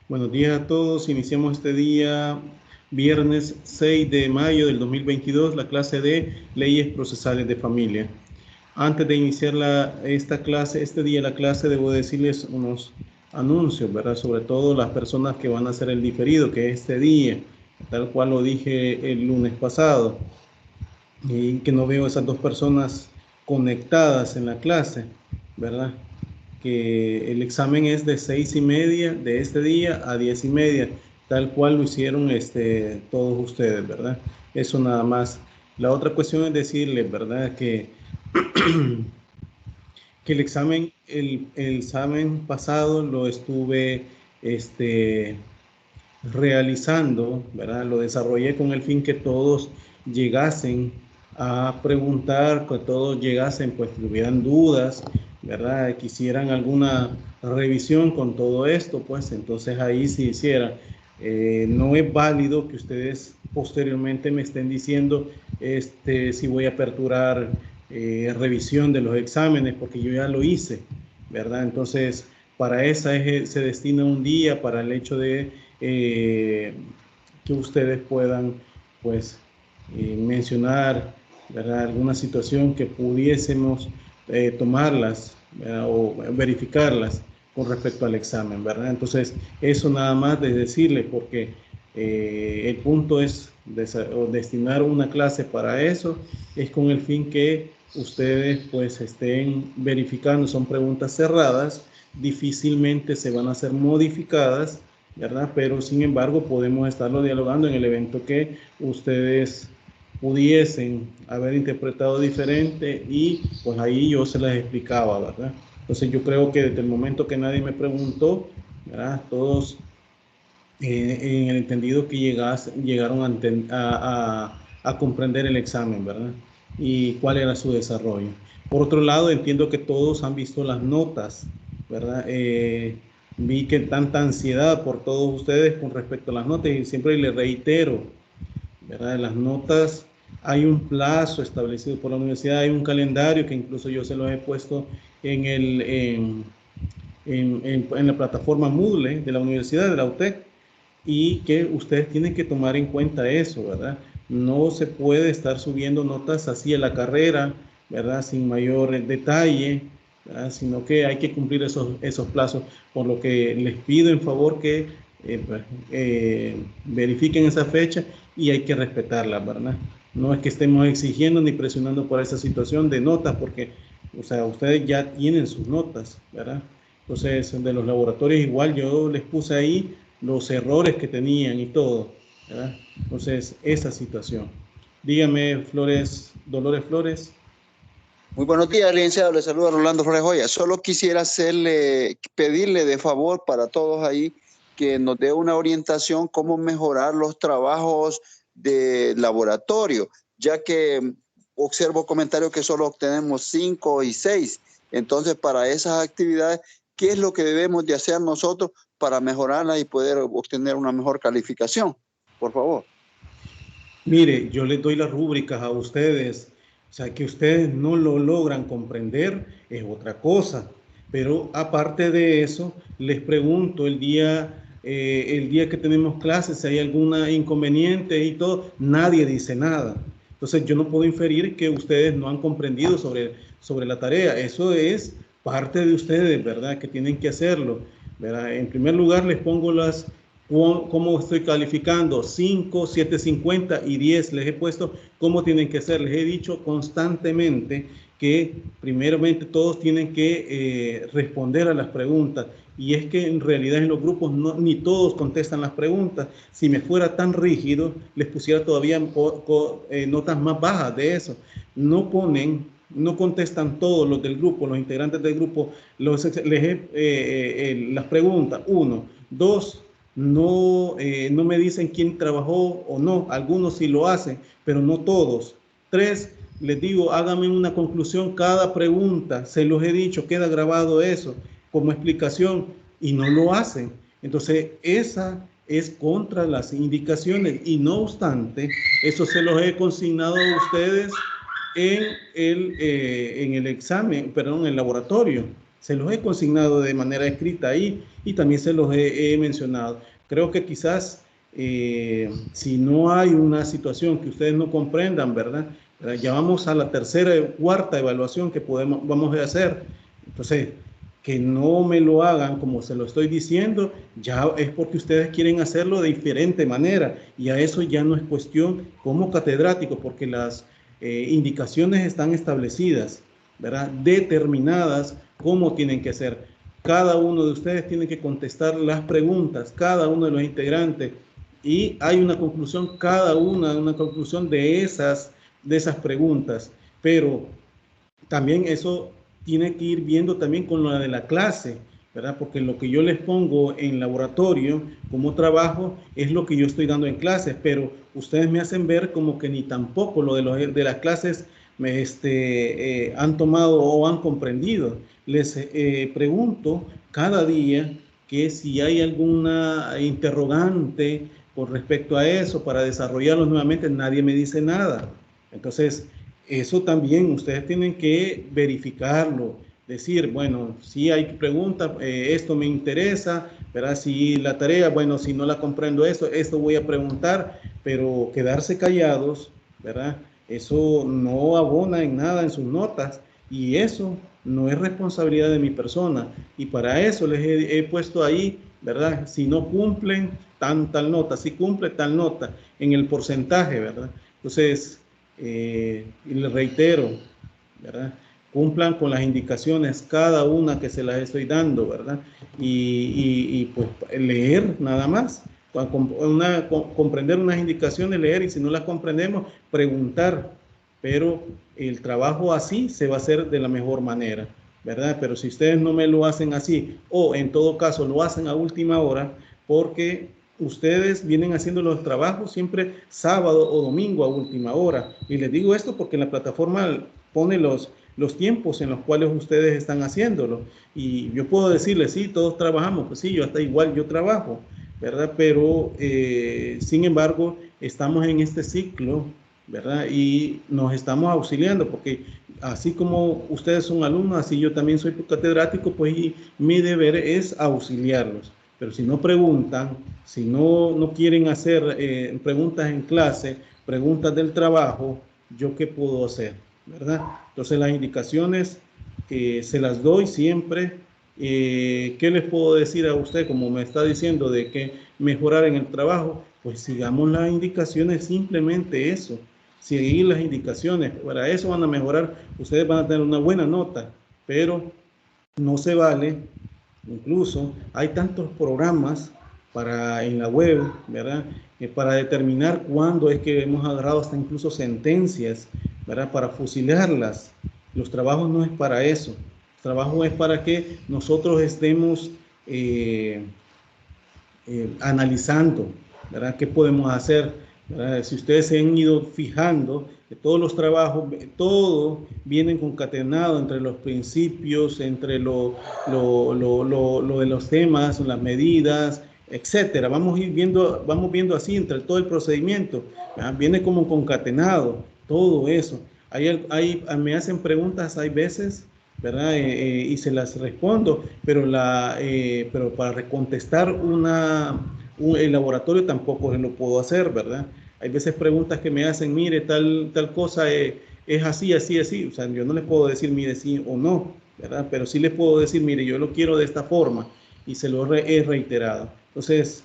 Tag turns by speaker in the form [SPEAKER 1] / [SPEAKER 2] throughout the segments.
[SPEAKER 1] Buenos días a todos. Iniciamos este día, viernes 6 de mayo del 2022, la clase de Leyes Procesales de Familia. Antes de iniciar esta clase, este día la clase, debo decirles unos anuncios, ¿verdad? Sobre todo las personas que van a hacer el diferido, que es este día, tal cual lo dije el lunes pasado, y que no veo esas dos personas conectadas en la clase, ¿verdad? Que el examen es de 6:30 de este día a 10:30, tal cual lo hicieron todos ustedes, ¿verdad? Eso nada más. La otra cuestión es decirles, ¿verdad? Que el examen pasado lo estuve este, realizando, ¿verdad? Lo desarrollé con el fin que todos llegasen a preguntar, que todos llegasen, pues tuvieran dudas, ¿verdad? Quisieran alguna revisión con todo esto, pues entonces ahí se hiciera. No es válido que ustedes posteriormente me estén diciendo si voy a aperturar revisión de los exámenes, porque yo ya lo hice, ¿verdad? Entonces, para esa se destina un día para el hecho de que ustedes puedan, pues, mencionar, ¿verdad? Alguna situación que pudiésemos tomarlas, ¿verdad? O verificarlas con respecto al examen, ¿verdad? Entonces, eso nada más de decirles, porque el punto es destinar una clase para eso, es con el fin que ustedes pues estén verificando, son preguntas cerradas, difícilmente se van a hacer modificadas, ¿verdad? Pero sin embargo podemos estarlo dialogando en el evento que ustedes pudiesen haber interpretado diferente y pues ahí yo se las explicaba, ¿verdad? Entonces yo creo que desde el momento que nadie me preguntó, ¿verdad? Todos en el entendido que llegaron a comprender el examen, ¿verdad? Y cuál era su desarrollo. Por otro lado, entiendo que todos han visto las notas, ¿verdad? Vi que tanta ansiedad por todos ustedes con respecto a las notas y siempre les reitero, ¿verdad? Las notas, hay un plazo establecido por la universidad, hay un calendario que incluso yo se los he puesto en la plataforma Moodle de la universidad, de la UTEC, y que ustedes tienen que tomar en cuenta eso, ¿verdad? No se puede estar subiendo notas así a la carrera, ¿verdad? Sin mayor detalle, ¿verdad? Sino que hay que cumplir esos plazos, por lo que les pido en favor que verifiquen esa fecha y hay que respetarla, ¿verdad? No es que estemos exigiendo ni presionando por esa situación de notas, porque, o sea, ustedes ya tienen sus notas, ¿verdad? Entonces, de los laboratorios igual yo les puse ahí los errores que tenían y todo, ¿verdad? Entonces, esa situación. Dígame, Dolores Flores.
[SPEAKER 2] Muy buenos días, licenciado. Le saluda Rolando Flores Joya. Solo quisiera pedirle de favor para todos ahí que nos dé una orientación cómo mejorar los trabajos de laboratorio, ya que observo comentarios que solo obtenemos 5 y 6. Entonces, para esas actividades, ¿qué es lo que debemos de hacer nosotros para mejorarlas y poder obtener una mejor calificación? Por favor.
[SPEAKER 1] Mire, yo les doy las rúbricas a ustedes, o sea, que ustedes no lo logran comprender es otra cosa, pero aparte de eso, les pregunto el día que tenemos clases, si hay alguna inconveniente y todo, nadie dice nada. Entonces yo no puedo inferir que ustedes no han comprendido sobre la tarea, eso es parte de ustedes, ¿verdad? Que tienen que hacerlo, ¿verdad? En primer lugar, les pongo cómo estoy calificando, 5, 7.50 y 10 les he puesto cómo tienen que ser. Les he dicho constantemente que primeramente todos tienen que responder a las preguntas, y es que en realidad en los grupos ni todos contestan las preguntas. Si me fuera tan rígido, les pusiera todavía notas más bajas de eso. No contestan todos los del grupo, los integrantes del grupo, las preguntas, 1, 2, no me dicen quién trabajó o no, algunos sí lo hacen, pero no todos. 3, les digo, háganme una conclusión cada pregunta, se los he dicho, queda grabado eso como explicación y no lo hacen. Entonces, esa es contra las indicaciones y no obstante, eso se los he consignado a ustedes en el examen, perdón, en el laboratorio. Se los he consignado de manera escrita ahí y también se los he mencionado. Creo que quizás si no hay una situación que ustedes no comprendan, ¿verdad? Ya vamos a la tercera y cuarta evaluación que vamos a hacer. Entonces, que no me lo hagan como se lo estoy diciendo, ya es porque ustedes quieren hacerlo de diferente manera, y a eso ya no es cuestión como catedrático, porque las indicaciones están establecidas, ¿verdad? Determinadas cómo tienen que ser. Cada uno de ustedes tiene que contestar las preguntas, cada uno de los integrantes, y hay una conclusión, cada una conclusión de esas preguntas, pero también eso tiene que ir viendo también con la de la clase, ¿verdad? Porque lo que yo les pongo en laboratorio como trabajo es lo que yo estoy dando en clases, pero ustedes me hacen ver como que ni tampoco lo de las clases han tomado o han comprendido. Les pregunto cada día que si hay alguna interrogante con respecto a eso para desarrollarlo nuevamente, nadie me dice nada. Entonces, eso también ustedes tienen que verificarlo, decir, bueno, si hay preguntas, esto me interesa, ¿verdad? Si la tarea, bueno, si no la comprendo esto voy a preguntar, pero quedarse callados, ¿verdad? Eso no abona en nada en sus notas, y eso no es responsabilidad de mi persona, y para eso les he puesto ahí, ¿verdad? Si no cumplen tal nota, si cumple tal nota, en el porcentaje, ¿verdad? Entonces, y les reitero, ¿verdad? Cumplan con las indicaciones, cada una que se las estoy dando, ¿verdad? Y pues leer nada más, comprender unas indicaciones, leer, y si no las comprendemos, preguntar, pero el trabajo así se va a hacer de la mejor manera, ¿verdad? Pero si ustedes no me lo hacen así, o en todo caso lo hacen a última hora, porque ustedes vienen haciendo los trabajos siempre sábado o domingo a última hora. Y les digo esto porque la plataforma pone los tiempos en los cuales ustedes están haciéndolo. Y yo puedo decirles, sí, todos trabajamos, pues sí, yo hasta igual yo trabajo, ¿verdad? Pero, sin embargo, estamos en este ciclo, ¿verdad? Y nos estamos auxiliando, porque así como ustedes son alumnos, así yo también soy catedrático, pues y mi deber es auxiliarlos. Pero si no preguntan, si no quieren hacer preguntas en clase, preguntas del trabajo, ¿yo qué puedo hacer? ¿Verdad? Entonces las indicaciones se las doy siempre. ¿Qué les puedo decir a usted? Como me está diciendo de que mejorar en el trabajo, pues sigamos las indicaciones, simplemente eso. Seguir las indicaciones, para eso van a mejorar, ustedes van a tener una buena nota, pero no se vale. Incluso hay tantos programas en la web, ¿verdad? Para determinar cuándo es que hemos agarrado hasta incluso sentencias, ¿verdad? Para fusilarlas. Los trabajos no es para eso. El trabajo es para que nosotros estemos analizando, ¿verdad? ¿Qué podemos hacer? ¿Verdad? Si ustedes se han ido fijando, que todos los trabajos, todo vienen concatenado entre los principios, entre lo de los temas, las medidas, etcétera. Vamos viendo así entre todo el procedimiento, ¿verdad? Viene como concatenado todo eso. Me hacen preguntas, hay veces, ¿verdad? Y se las respondo, pero para contestar el laboratorio tampoco lo puedo hacer, ¿verdad? Hay veces preguntas que me hacen, mire, tal cosa es así, así, así. O sea, yo no les puedo decir, mire, sí o no, ¿verdad? Pero sí les puedo decir, mire, yo lo quiero de esta forma, y se lo he reiterado. Entonces,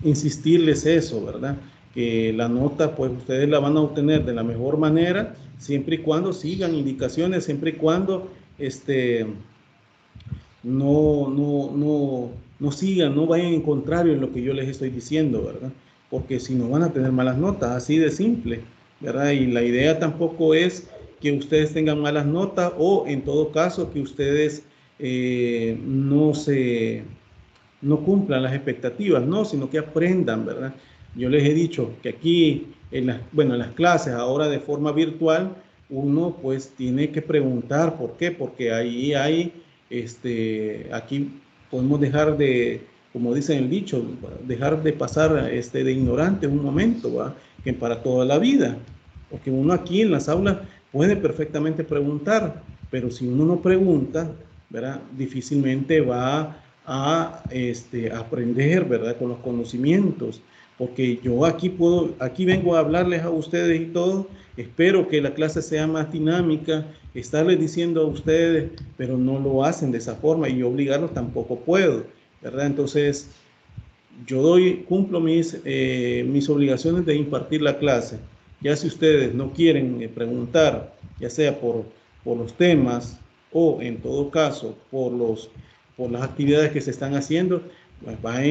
[SPEAKER 1] insistirles eso, ¿verdad? Que la nota, pues ustedes la van a obtener de la mejor manera, siempre y cuando sigan indicaciones, siempre y cuando no sigan, no vayan en contrario en lo que yo les estoy diciendo, ¿verdad? Porque si no van a tener malas notas, así de simple, ¿verdad? Y la idea tampoco es que ustedes tengan malas notas, o en todo caso que ustedes no cumplan las expectativas, no, sino que aprendan, ¿verdad? Yo les he dicho que aquí, en las clases, ahora de forma virtual, uno pues tiene que preguntar por qué, porque ahí aquí podemos dejar de, como dice el dicho, dejar de pasar de ignorante un momento, ¿verdad? Que para toda la vida, porque uno aquí en las aulas puede perfectamente preguntar, pero si uno no pregunta, ¿verdad? Difícilmente va a aprender, ¿verdad? Con los conocimientos, porque yo aquí vengo a hablarles a ustedes y todo, espero que la clase sea más dinámica, estarles diciendo a ustedes, pero no lo hacen de esa forma y obligarlos tampoco puedo, ¿verdad? Entonces, yo cumplo mis obligaciones de impartir la clase. Ya si ustedes no quieren preguntar, ya sea por los temas o en todo caso por las actividades que se están haciendo, pues va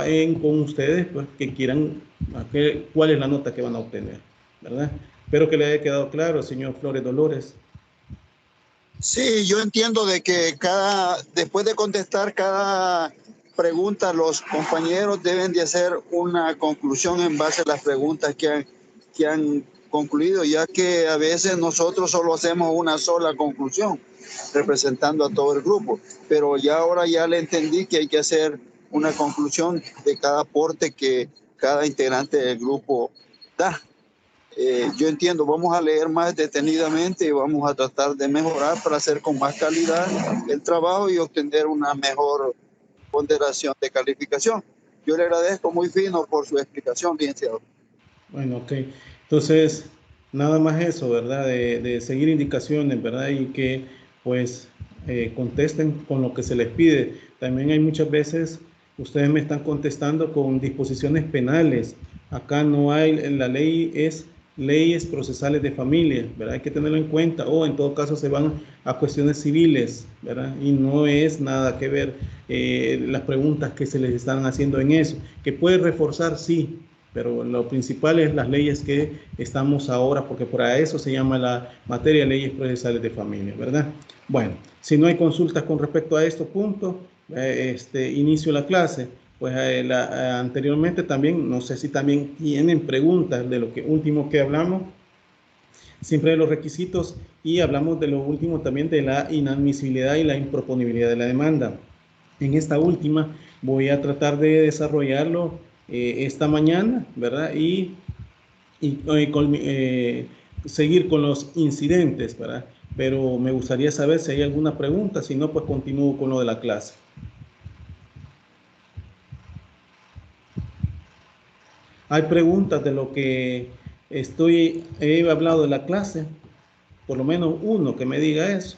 [SPEAKER 1] en con ustedes pues, que quieran cuál es la nota que van a obtener, ¿verdad? Espero que le haya quedado claro, señor Flores Dolores.
[SPEAKER 2] Sí, yo entiendo de que después de contestar cada pregunta, los compañeros deben de hacer una conclusión en base a las preguntas que han concluido, ya que a veces nosotros solo hacemos una sola conclusión, representando a todo el grupo. Pero ahora ya le entendí que hay que hacer una conclusión de cada aporte que cada integrante del grupo da. Yo entiendo, vamos a leer más detenidamente y vamos a tratar de mejorar para hacer con más calidad el trabajo y obtener una mejor ponderación de calificación. Yo le agradezco muy fino por su explicación, licenciado.
[SPEAKER 1] Bueno, ok. Entonces, nada más eso, ¿verdad? De seguir indicaciones, ¿verdad? Y que pues contesten con lo que se les pide. También hay muchas veces, ustedes me están contestando con disposiciones penales. Acá no hay, en la ley es leyes procesales de familia, ¿verdad? Hay que tenerlo en cuenta. O en todo caso se van a cuestiones civiles, ¿verdad? Y no es nada que ver las preguntas que se les están haciendo en eso. Que puede reforzar, sí, pero lo principal es las leyes que estamos ahora, porque por eso se llama la materia leyes procesales de familia, ¿verdad? Bueno, si no hay consultas con respecto a estos puntos, inicio la clase. Pues anteriormente también, no sé si también tienen preguntas de lo último que hablamos, siempre de los requisitos, y hablamos de lo último también de la inadmisibilidad y la improponibilidad de la demanda. En esta última voy a tratar de desarrollarlo esta mañana, ¿verdad? Y seguir con los incidentes, ¿verdad? Pero me gustaría saber si hay alguna pregunta, si no, pues continúo con lo de la clase. ¿Hay preguntas de lo que he hablado de la clase? Por lo menos uno que me diga eso.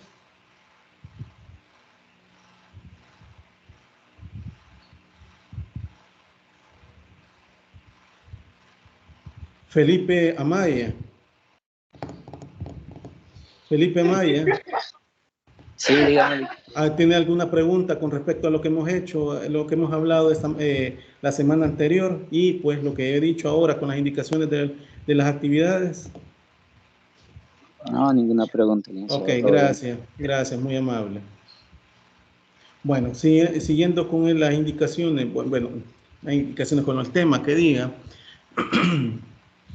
[SPEAKER 1] Felipe Amaya. Felipe Amaya.
[SPEAKER 3] Sí, dígame.
[SPEAKER 1] ¿Tiene alguna pregunta con respecto a lo que hemos hecho, lo que hemos hablado la semana anterior y pues lo que he dicho ahora con las indicaciones de las actividades?
[SPEAKER 3] No, ninguna pregunta.
[SPEAKER 1] Ok, gracias, gracias, muy amable. Bueno, siguiendo con las indicaciones, bueno, las indicaciones con el tema que diga,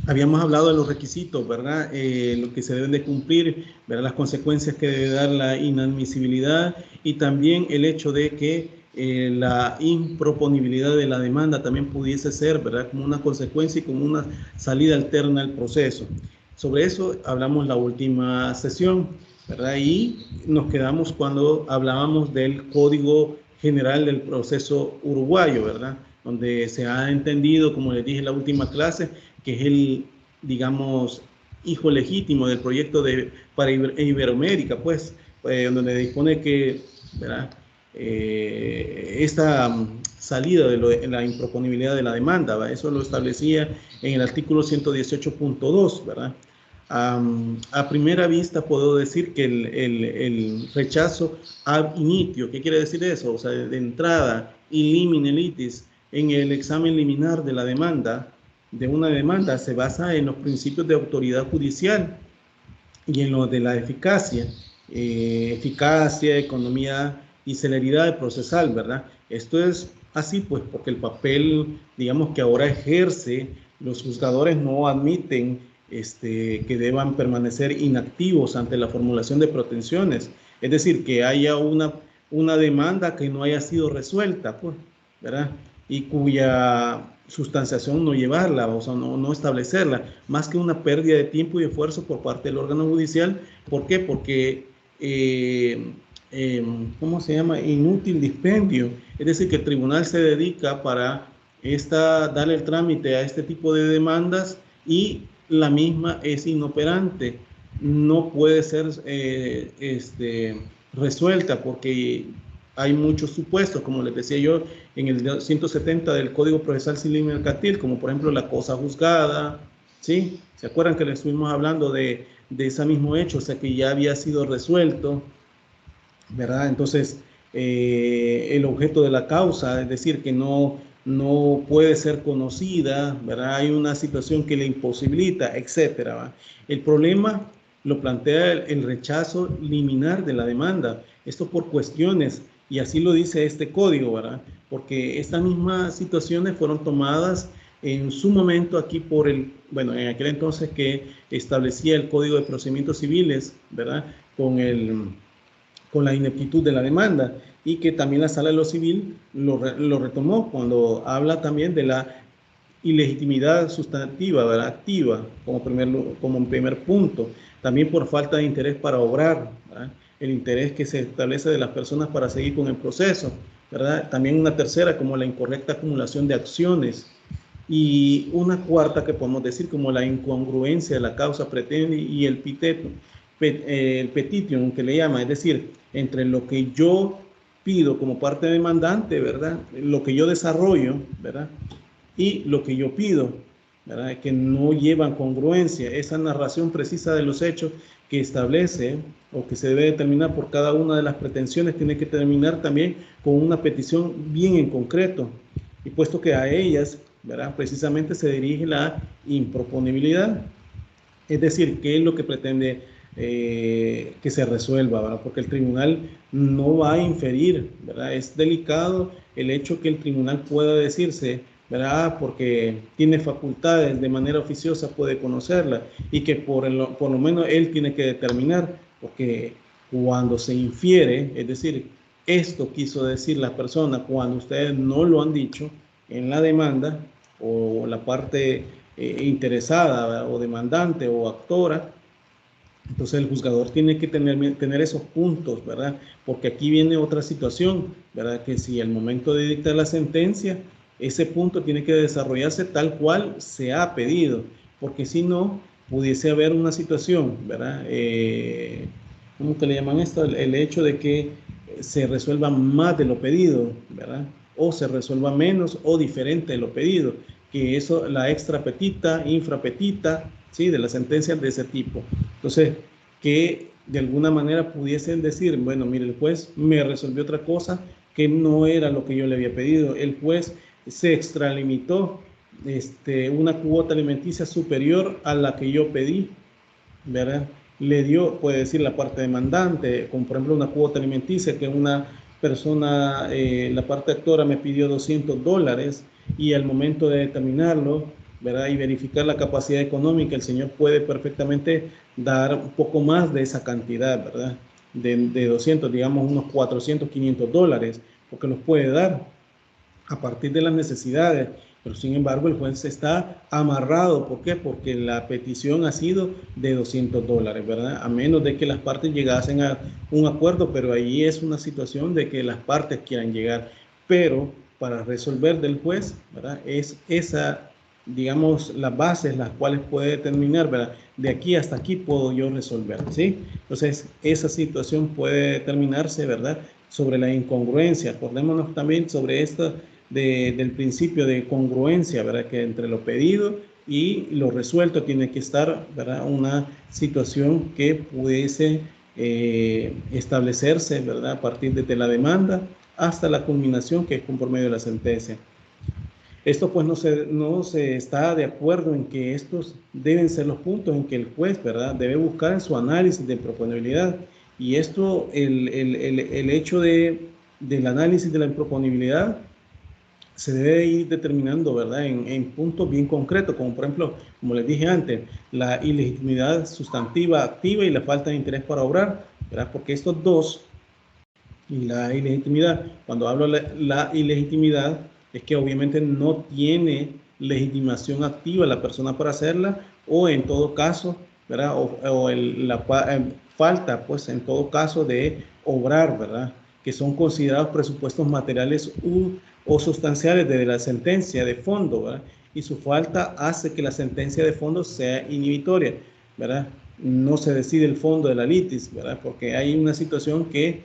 [SPEAKER 1] habíamos hablado de los requisitos, ¿verdad? Lo que se deben de cumplir, ¿verdad? Las consecuencias que debe dar la inadmisibilidad y también el hecho de que la improponibilidad de la demanda también pudiese ser, ¿verdad? Como una consecuencia y como una salida alterna al proceso. Sobre eso hablamos la última sesión, ¿verdad? Y nos quedamos cuando hablábamos del Código General del Proceso Uruguayo, ¿verdad? Donde se ha entendido, como les dije en la última clase, que es el, digamos, hijo legítimo del proyecto para Iberoamérica, pues, donde dispone que, ¿verdad? Esta salida de la improponibilidad de la demanda, ¿verdad? Eso lo establecía en el artículo 118.2, ¿verdad? A primera vista puedo decir que el rechazo ab initio, ¿qué quiere decir eso? O sea, de entrada, in limine litis, en el examen liminar de la demanda, de una demanda, se basa en los principios de autoridad judicial y en lo de la eficacia, economía y celeridad procesal, ¿verdad? Esto es así, pues, porque el papel, digamos, que ahora ejerce, los juzgadores no admiten que deban permanecer inactivos ante la formulación de pretensiones. Es decir, que haya una demanda que no haya sido resuelta, pues, ¿verdad? Y cuya sustanciación no llevarla, o sea, no establecerla, más que una pérdida de tiempo y esfuerzo por parte del órgano judicial. ¿Por qué? Porque ¿cómo se llama? Inútil dispendio. Es decir, que el tribunal se dedica para darle el trámite a este tipo de demandas y la misma es inoperante. No puede ser resuelta porque hay muchos supuestos, como les decía yo, en el 170 del Código Procesal Civil y Mercantil, como por ejemplo la cosa juzgada, ¿sí? ¿Se acuerdan que le estuvimos hablando de ese mismo hecho? O sea, que ya había sido resuelto, ¿verdad? Entonces, el objeto de la causa, es decir, que no puede ser conocida, ¿verdad? Hay una situación que le imposibilita, etcétera, ¿va? El problema lo plantea el rechazo liminar de la demanda. Esto por cuestiones, y así lo dice este código, ¿verdad? Porque estas mismas situaciones fueron tomadas en su momento aquí bueno, en aquel entonces que establecía el Código de Procedimientos Civiles, ¿verdad? Con la ineptitud de la demanda, y que también la Sala de lo Civil lo retomó cuando habla también de la ilegitimidad sustantiva, ¿verdad? Activa, como primer punto. También por falta de interés para obrar, ¿verdad? El interés que se establece de las personas para seguir con el proceso, ¿verdad? También una tercera, como la incorrecta acumulación de acciones. Y una cuarta que podemos decir como la incongruencia de la causa pretende y el petition que le llama, es decir, entre lo que yo pido como parte demandante, ¿verdad? Lo que yo desarrollo, ¿verdad? Y lo que yo pido, ¿verdad? Que no llevan congruencia, esa narración precisa de los hechos que establece o que se debe determinar por cada una de las pretensiones tiene que terminar también con una petición bien en concreto, y puesto que a ellas, ¿verdad? Precisamente se dirige la improponibilidad, es decir, qué es lo que pretende que se resuelva, ¿verdad? Porque el tribunal no va a inferir, ¿verdad? Es delicado el hecho que el tribunal pueda decirse, ¿verdad? Porque tiene facultades de manera oficiosa, puede conocerla, y que por lo menos él tiene que determinar, porque cuando se infiere, es decir, esto quiso decir la persona cuando ustedes no lo han dicho en la demanda, o la parte interesada, ¿verdad? O demandante o actora, entonces el juzgador tiene que tener esos puntos, ¿verdad? Porque aquí viene otra situación, ¿verdad? Que si al momento de dictar la sentencia, ese punto tiene que desarrollarse tal cual se ha pedido, porque si no, pudiese haber una situación, ¿verdad? ¿Cómo que le llaman esto? El hecho de que se resuelva más de lo pedido, ¿verdad? O se resuelva menos o diferente de lo pedido, que eso, la extra petita, infra petita, ¿sí? De las sentencias de ese tipo. Entonces, que de alguna manera pudiesen decir, bueno, mire, el juez me resolvió otra cosa que no era lo que yo le había pedido. El juez se extralimitó una cuota alimenticia superior a la que yo pedí, ¿verdad? Le dio, puede decir, la parte demandante, como por ejemplo una cuota alimenticia que una persona, la parte actora me pidió $200, y al momento de determinarlo, ¿verdad? Y verificar la capacidad económica, el señor puede perfectamente dar un poco más de esa cantidad, ¿verdad? De 200, digamos unos $400, $500, porque los puede dar a partir de las necesidades, pero sin embargo el juez está amarrado. ¿Por qué? Porque la petición ha sido de $200, ¿verdad? A menos de que las partes llegasen a un acuerdo, pero ahí es una situación de que las partes quieran llegar, pero para resolver del juez, ¿verdad? Es esa, digamos, las bases las cuales puede determinar, ¿verdad? De aquí hasta aquí puedo yo resolver, ¿sí? Entonces, esa situación puede determinarse, ¿verdad? Sobre la incongruencia. Acordémonos también sobre esto del principio de congruencia, ¿verdad? Que entre lo pedido y lo resuelto tiene que estar, ¿verdad? Una situación que pudiese establecerse, ¿verdad? A partir de la demanda hasta la culminación, que es por medio de la sentencia. Esto pues no se está de acuerdo en que estos deben ser los puntos en que el juez, ¿verdad? Debe buscar en su análisis de improponibilidad. Y esto, el hecho del análisis de la improponibilidad se debe ir determinando, ¿verdad? En puntos bien concretos, como por ejemplo, como les dije antes, la ilegitimidad sustantiva activa y la falta de interés para obrar, ¿verdad? Porque estos dos, y la ilegitimidad, cuando hablo de la ilegitimidad, es que obviamente no tiene legitimación activa la persona para hacerla, o en todo caso, ¿verdad? Falta, pues, en todo caso, de obrar, ¿verdad? Que son considerados presupuestos materiales o sustanciales de la sentencia de fondo, ¿verdad? Y su falta hace que la sentencia de fondo sea inhibitoria, ¿verdad? No se decide el fondo de la litis, ¿verdad? Porque hay una situación que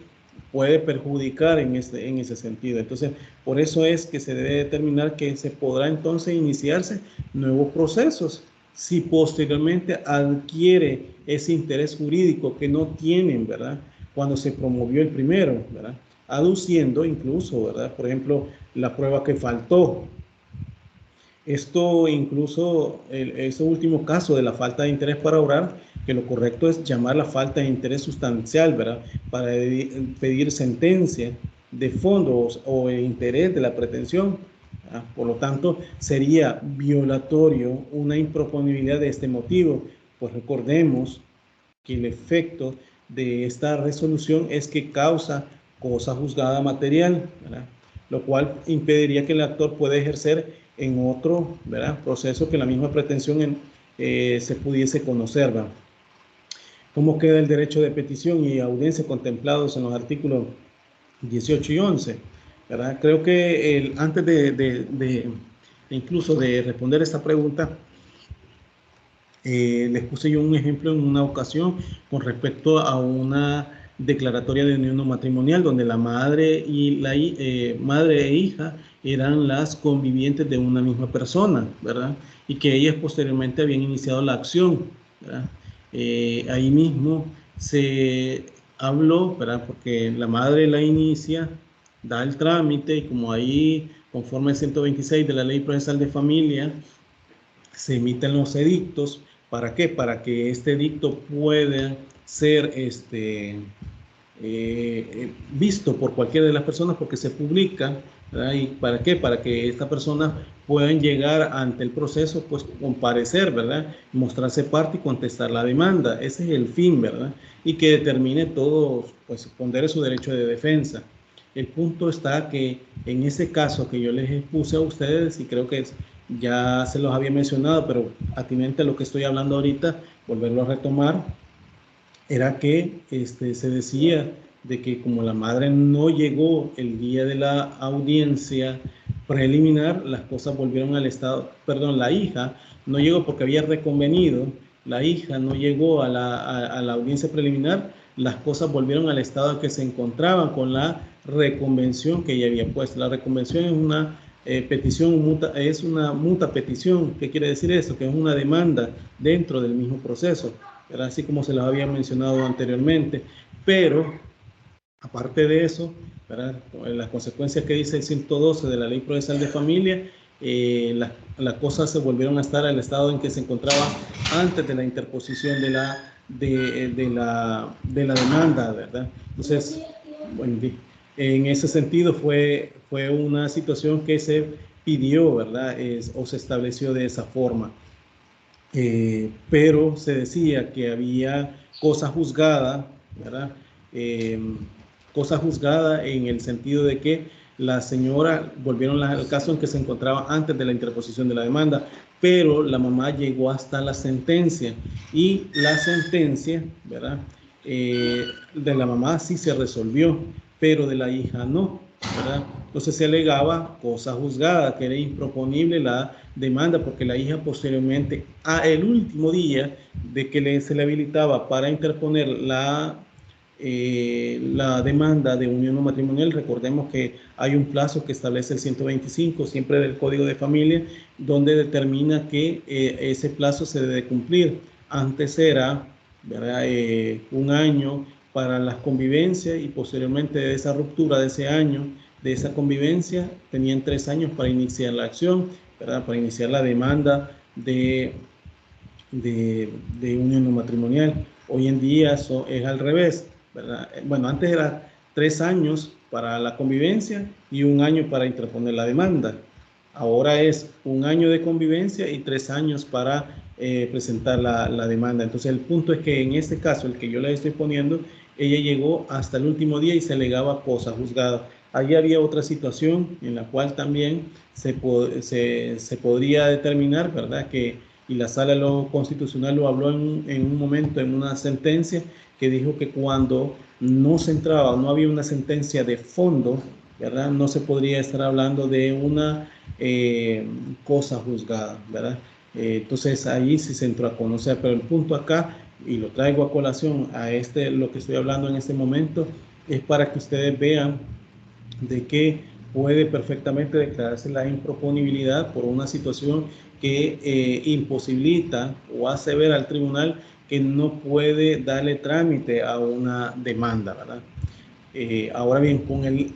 [SPEAKER 1] puede perjudicar en ese sentido. Entonces, por eso es que se debe determinar que se podrá entonces iniciarse nuevos procesos si posteriormente adquiere ese interés jurídico que no tienen, ¿verdad? Cuando se promovió el primero, ¿verdad? Aduciendo incluso, ¿verdad? Por ejemplo, la prueba que faltó. Esto incluso, ese último caso de la falta de interés para obrar, que lo correcto es llamar la falta de interés sustancial, ¿verdad? Para pedir sentencia de fondos o el interés de la pretensión. ¿Verdad? Por lo tanto, sería violatorio una improponibilidad de este motivo, pues recordemos que el efecto de esta resolución es que causa cosa juzgada material, ¿verdad? Lo cual impediría que el actor pueda ejercer en otro, ¿verdad?, proceso que la misma pretensión se pudiese conocer, ¿verdad? ¿Cómo queda el derecho de petición y audiencia contemplados en los artículos 18 y 11? ¿Verdad? Creo que antes incluso de responder esta pregunta, les puse yo un ejemplo en una ocasión con respecto a una declaratoria de unión no matrimonial donde la madre y madre e hija eran las convivientes de una misma persona, ¿verdad? Y que ellas posteriormente habían iniciado la acción, ¿verdad? Ahí mismo se habló, ¿verdad? Porque la madre la inicia, da el trámite y como ahí, conforme al 126 de la Ley Procesal de Familia, se emiten los edictos. ¿Para qué? Para que este edicto pueda ser visto por cualquiera de las personas porque se publica, ¿verdad? ¿Y para qué? Para que estas personas puedan llegar ante el proceso, pues comparecer, ¿verdad? Mostrarse parte y contestar la demanda. Ese es el fin, ¿verdad? Y que determine todo, pues pondere su derecho de defensa. El punto está que en ese caso que yo les expuse a ustedes, y creo que ya se los había mencionado, pero atinente a lo que estoy hablando ahorita, volverlo a retomar, era que se decía de que como la madre no llegó el día de la audiencia preliminar, las cosas volvieron al estado, perdón, la hija no llegó porque había reconvenido, la hija no llegó a la audiencia preliminar, las cosas volvieron al estado en que se encontraban con la reconvención que ella había puesto. La reconvención es una petición, es una muta petición. ¿Qué quiere decir eso? Que es una demanda dentro del mismo proceso, ¿verdad? Así como se los había mencionado anteriormente, pero aparte de eso, ¿verdad?, las consecuencias que dice el 112 de la Ley Procesal de Familia, las cosas se volvieron a estar al estado en que se encontraba antes de la interposición de la demanda, ¿verdad? Entonces, bueno, en ese sentido fue una situación que se pidió, ¿verdad?, o se estableció de esa forma. Pero se decía que había cosa juzgada, ¿verdad? Cosa juzgada en el sentido de que la señora, volvieron al caso en que se encontraba antes de la interposición de la demanda, pero la mamá llegó hasta la sentencia y la sentencia, ¿verdad?, de la mamá sí se resolvió, pero de la hija no, ¿verdad? Entonces se alegaba cosa juzgada, que era improponible la demanda porque la hija posteriormente, el último día de que se le habilitaba para interponer la demanda de unión no matrimonial, recordemos que hay un plazo que establece el 125, siempre del Código de Familia, donde determina que ese plazo se debe cumplir. Antes era, ¿verdad?, un año para las convivencias y posteriormente de esa ruptura de ese año, de esa convivencia, tenían 3 años para iniciar la acción, ¿verdad?, para iniciar la demanda de unión no matrimonial. Hoy en día eso es al revés, ¿verdad? Bueno, antes era 3 años para la convivencia y 1 año para interponer la demanda. Ahora es 1 año de convivencia y 3 años para presentar la demanda. Entonces el punto es que en este caso, el que yo le estoy poniendo, ella llegó hasta el último día y se alegaba cosa juzgada. Allí había otra situación en la cual también se podría determinar, ¿verdad?, que y la Sala de lo Constitucional lo habló en un momento, en una sentencia, que dijo que cuando no se entraba, no había una sentencia de fondo, ¿verdad? No se podría estar hablando de una cosa juzgada, ¿verdad? Entonces ahí sí se entró a conocer, pero el punto acá, y lo traigo a colación a lo que estoy hablando en este momento, es para que ustedes vean de que puede perfectamente declararse la improponibilidad por una situación que imposibilita o hace ver al tribunal que no puede darle trámite a una demanda, ¿verdad? Ahora bien,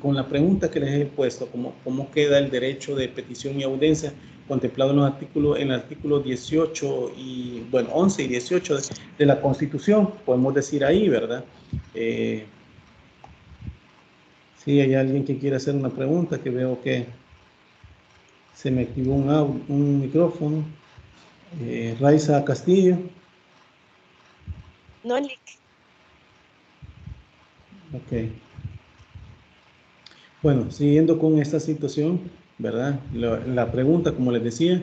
[SPEAKER 1] con la pregunta que les he puesto, ¿cómo queda el derecho de petición y audiencia contemplado en el artículo 18 y, bueno, 11 y 18 de la Constitución? Podemos decir ahí, ¿verdad? Si hay alguien que quiere hacer una pregunta, que veo que se me activó un micrófono. Raiza Castillo.
[SPEAKER 4] No, Lick.
[SPEAKER 1] Ok. Bueno, siguiendo con esta situación, ¿verdad? La pregunta, como les decía,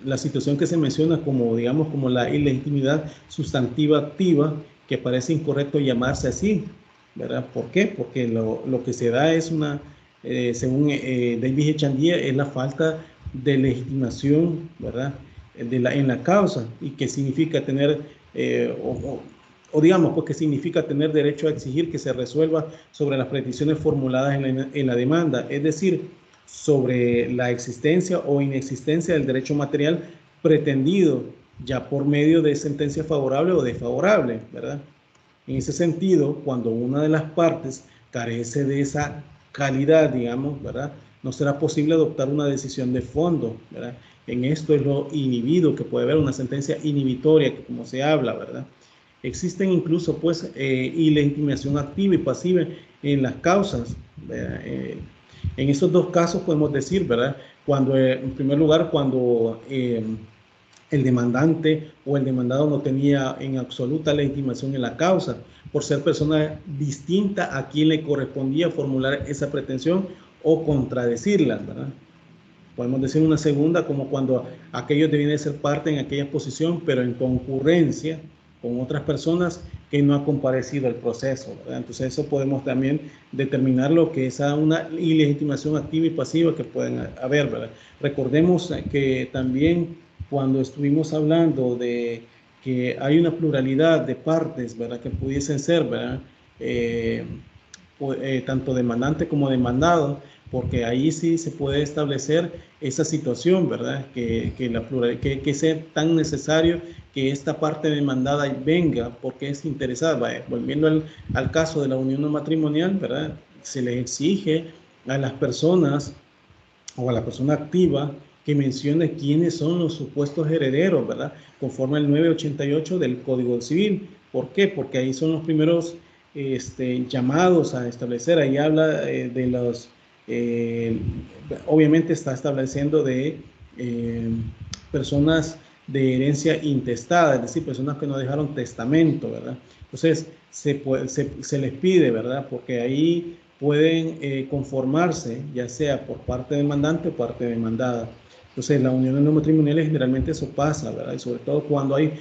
[SPEAKER 1] la situación que se menciona como, digamos, como la ilegitimidad sustantiva activa, que parece incorrecto llamarse así, ¿verdad? ¿Por qué? Porque lo que se da es según David Echandía, es la falta de legitimación, ¿verdad? En la causa, y que significa tener, o digamos, pues que significa tener derecho a exigir que se resuelva sobre las peticiones formuladas en la demanda, es decir, sobre la existencia o inexistencia del derecho material pretendido ya por medio de sentencia favorable o desfavorable, ¿verdad? En ese sentido, cuando una de las partes carece de esa calidad, digamos, ¿verdad? No será posible adoptar una decisión de fondo, ¿verdad? En esto es lo inhibido, que puede haber una sentencia inhibitoria, que como se habla, ¿verdad? Existen incluso, pues, ilegitimación activa y pasiva en las causas. En esos dos casos podemos decir, ¿verdad? Cuando, en primer lugar, cuando el demandante o el demandado no tenía en absoluta legitimación en la causa, por ser persona distinta a quien le correspondía formular esa pretensión o contradecirla, ¿verdad? Podemos decir una segunda, como cuando aquellos debían ser parte en aquella posición, pero en concurrencia con otras personas que no ha comparecido al proceso, ¿verdad? Entonces eso podemos también determinar lo que es una ilegitimación activa y pasiva que pueden haber, ¿verdad? Recordemos que también cuando estuvimos hablando de que hay una pluralidad de partes, ¿verdad? Que pudiesen ser, ¿verdad? Tanto demandante como demandado, porque ahí sí se puede establecer esa situación, ¿verdad? Que sea tan necesario que esta parte demandada venga porque es interesada. Volviendo al caso de la unión matrimonial, ¿verdad? Se le exige a las personas o a la persona activa que mencione quiénes son los supuestos herederos, ¿verdad? Conforme al 988 del Código Civil. ¿Por qué? Porque ahí son los primeros llamados a establecer. Ahí habla de los, obviamente está estableciendo de personas de herencia intestada, es decir, personas que no dejaron testamento, ¿verdad? Entonces, se les pide, ¿verdad? Porque ahí pueden conformarse, ya sea por parte demandante o parte demandada. Entonces, las uniones no matrimoniales generalmente eso pasa, ¿verdad? Y sobre todo cuando hay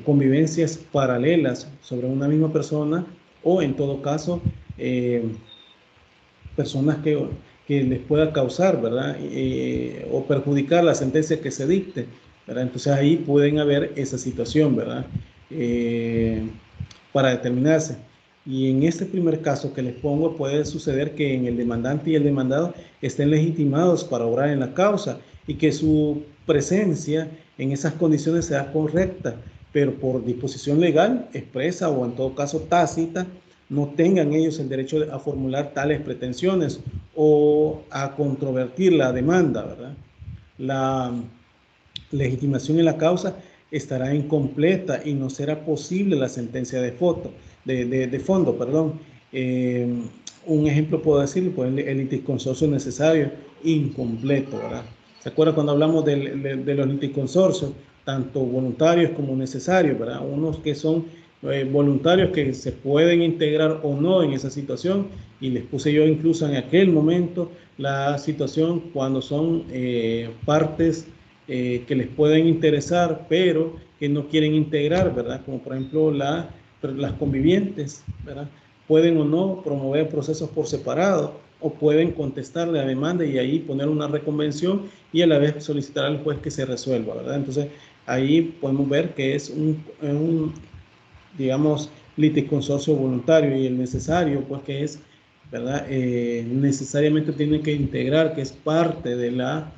[SPEAKER 1] convivencias paralelas sobre una misma persona o, en todo caso, personas que les pueda causar, ¿verdad? O perjudicar la sentencia que se dicte, ¿verdad? Entonces, ahí pueden haber esa situación, ¿verdad? Para determinarse. Y en este primer caso que les pongo, puede suceder que en el demandante y el demandado estén legitimados para obrar en la causa y que su presencia en esas condiciones sea correcta, pero por disposición legal expresa o en todo caso tácita, no tengan ellos el derecho a formular tales pretensiones o a controvertir la demanda, ¿verdad? La legitimación en la causa estará incompleta y no será posible la sentencia de fondo, perdón. Un ejemplo puedo decir, pues el litisconsorcio necesario, incompleto, ¿verdad? ¿Se acuerdan cuando hablamos de los litisconsorcios, tanto voluntarios como necesarios, ¿verdad? Unos que son voluntarios que se pueden integrar o no en esa situación, y les puse yo incluso en aquel momento la situación cuando son partes que les pueden interesar, pero que no quieren integrar, ¿verdad? Como por ejemplo las convivientes, ¿verdad? Pueden o no promover procesos por separado o pueden contestar la demanda y ahí poner una reconvención y a la vez solicitar al juez que se resuelva, ¿verdad? Entonces, ahí podemos ver que es digamos, litisconsorcio voluntario y el necesario, pues que es, ¿verdad? Necesariamente tiene que integrar, que es parte de la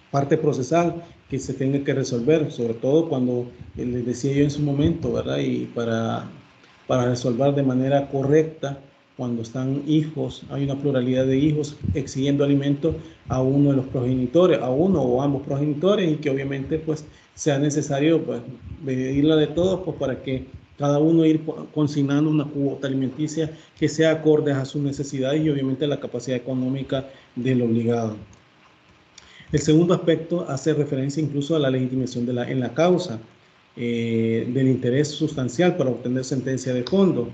[SPEAKER 1] parte procesal que se tenga que resolver, sobre todo cuando les decía yo en su momento, ¿verdad? Y para resolver de manera correcta, cuando están hijos, hay una pluralidad de hijos exigiendo alimento a uno de los progenitores, a uno o ambos progenitores, y que obviamente pues sea necesario pues medirla de todos pues para que cada uno ir consignando una cuota alimenticia que sea acorde a sus necesidades y obviamente a la capacidad económica del obligado. El segundo aspecto hace referencia incluso a la legitimación en la causa del interés sustancial para obtener sentencia de fondo.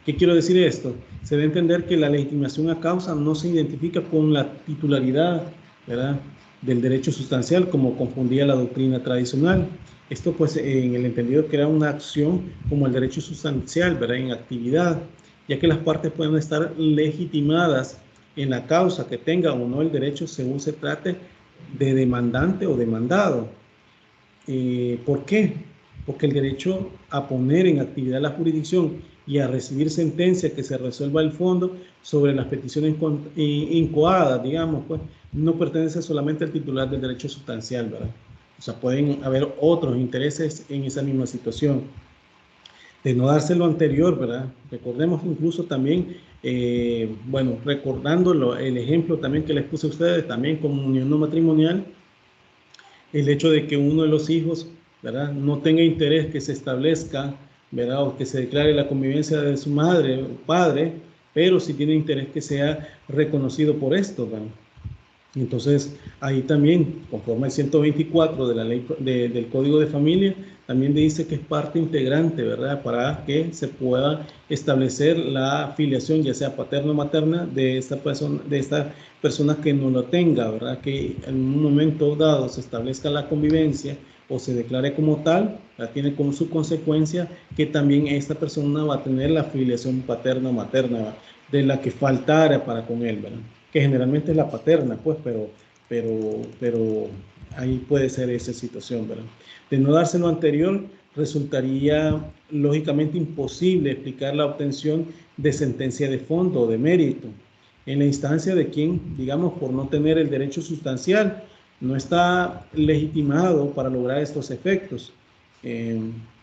[SPEAKER 1] ¿Qué quiero decir esto? Se debe entender que la legitimación a causa no se identifica con la titularidad, ¿verdad?, del derecho sustancial, como confundía la doctrina tradicional. Esto pues en el entendido que era una acción como el derecho sustancial, ¿verdad?, en actividad, ya que las partes pueden estar legitimadas en la causa que tenga o no el derecho según se trate de demandante o demandado. ¿Por qué? Porque el derecho a poner en actividad la jurisdicción y a recibir sentencia que se resuelva el fondo sobre las peticiones incoadas, digamos, pues, no pertenece solamente al titular del derecho sustancial, ¿verdad? O sea, pueden haber otros intereses en esa misma situación. De no darse lo anterior, ¿verdad? Recordemos incluso también, bueno, recordando el ejemplo también que les puse a ustedes, también como unión no matrimonial, el hecho de que uno de los hijos, ¿verdad?, no tenga interés que se establezca, ¿verdad?, o que se declare la convivencia de su madre o padre, pero sí tiene interés que sea reconocido por esto, ¿verdad? Entonces, ahí también, conforme al 124 de la ley del Código de Familia, también dice que es parte integrante, ¿verdad?, para que se pueda establecer la filiación, ya sea paterna o materna, de esta persona que no lo tenga, ¿verdad?, que en un momento dado se establezca la convivencia o se declare como tal, tiene como su consecuencia que también esta persona va a tener la filiación paterna o materna, ¿verdad?, de la que faltara para con él, ¿verdad?, que generalmente es la paterna, pues, pero ahí puede ser esa situación, ¿verdad? De no darse lo anterior, resultaría lógicamente imposible explicar la obtención de sentencia de fondo o de mérito en la instancia de quien, digamos, por no tener el derecho sustancial, no está legitimado para lograr estos efectos.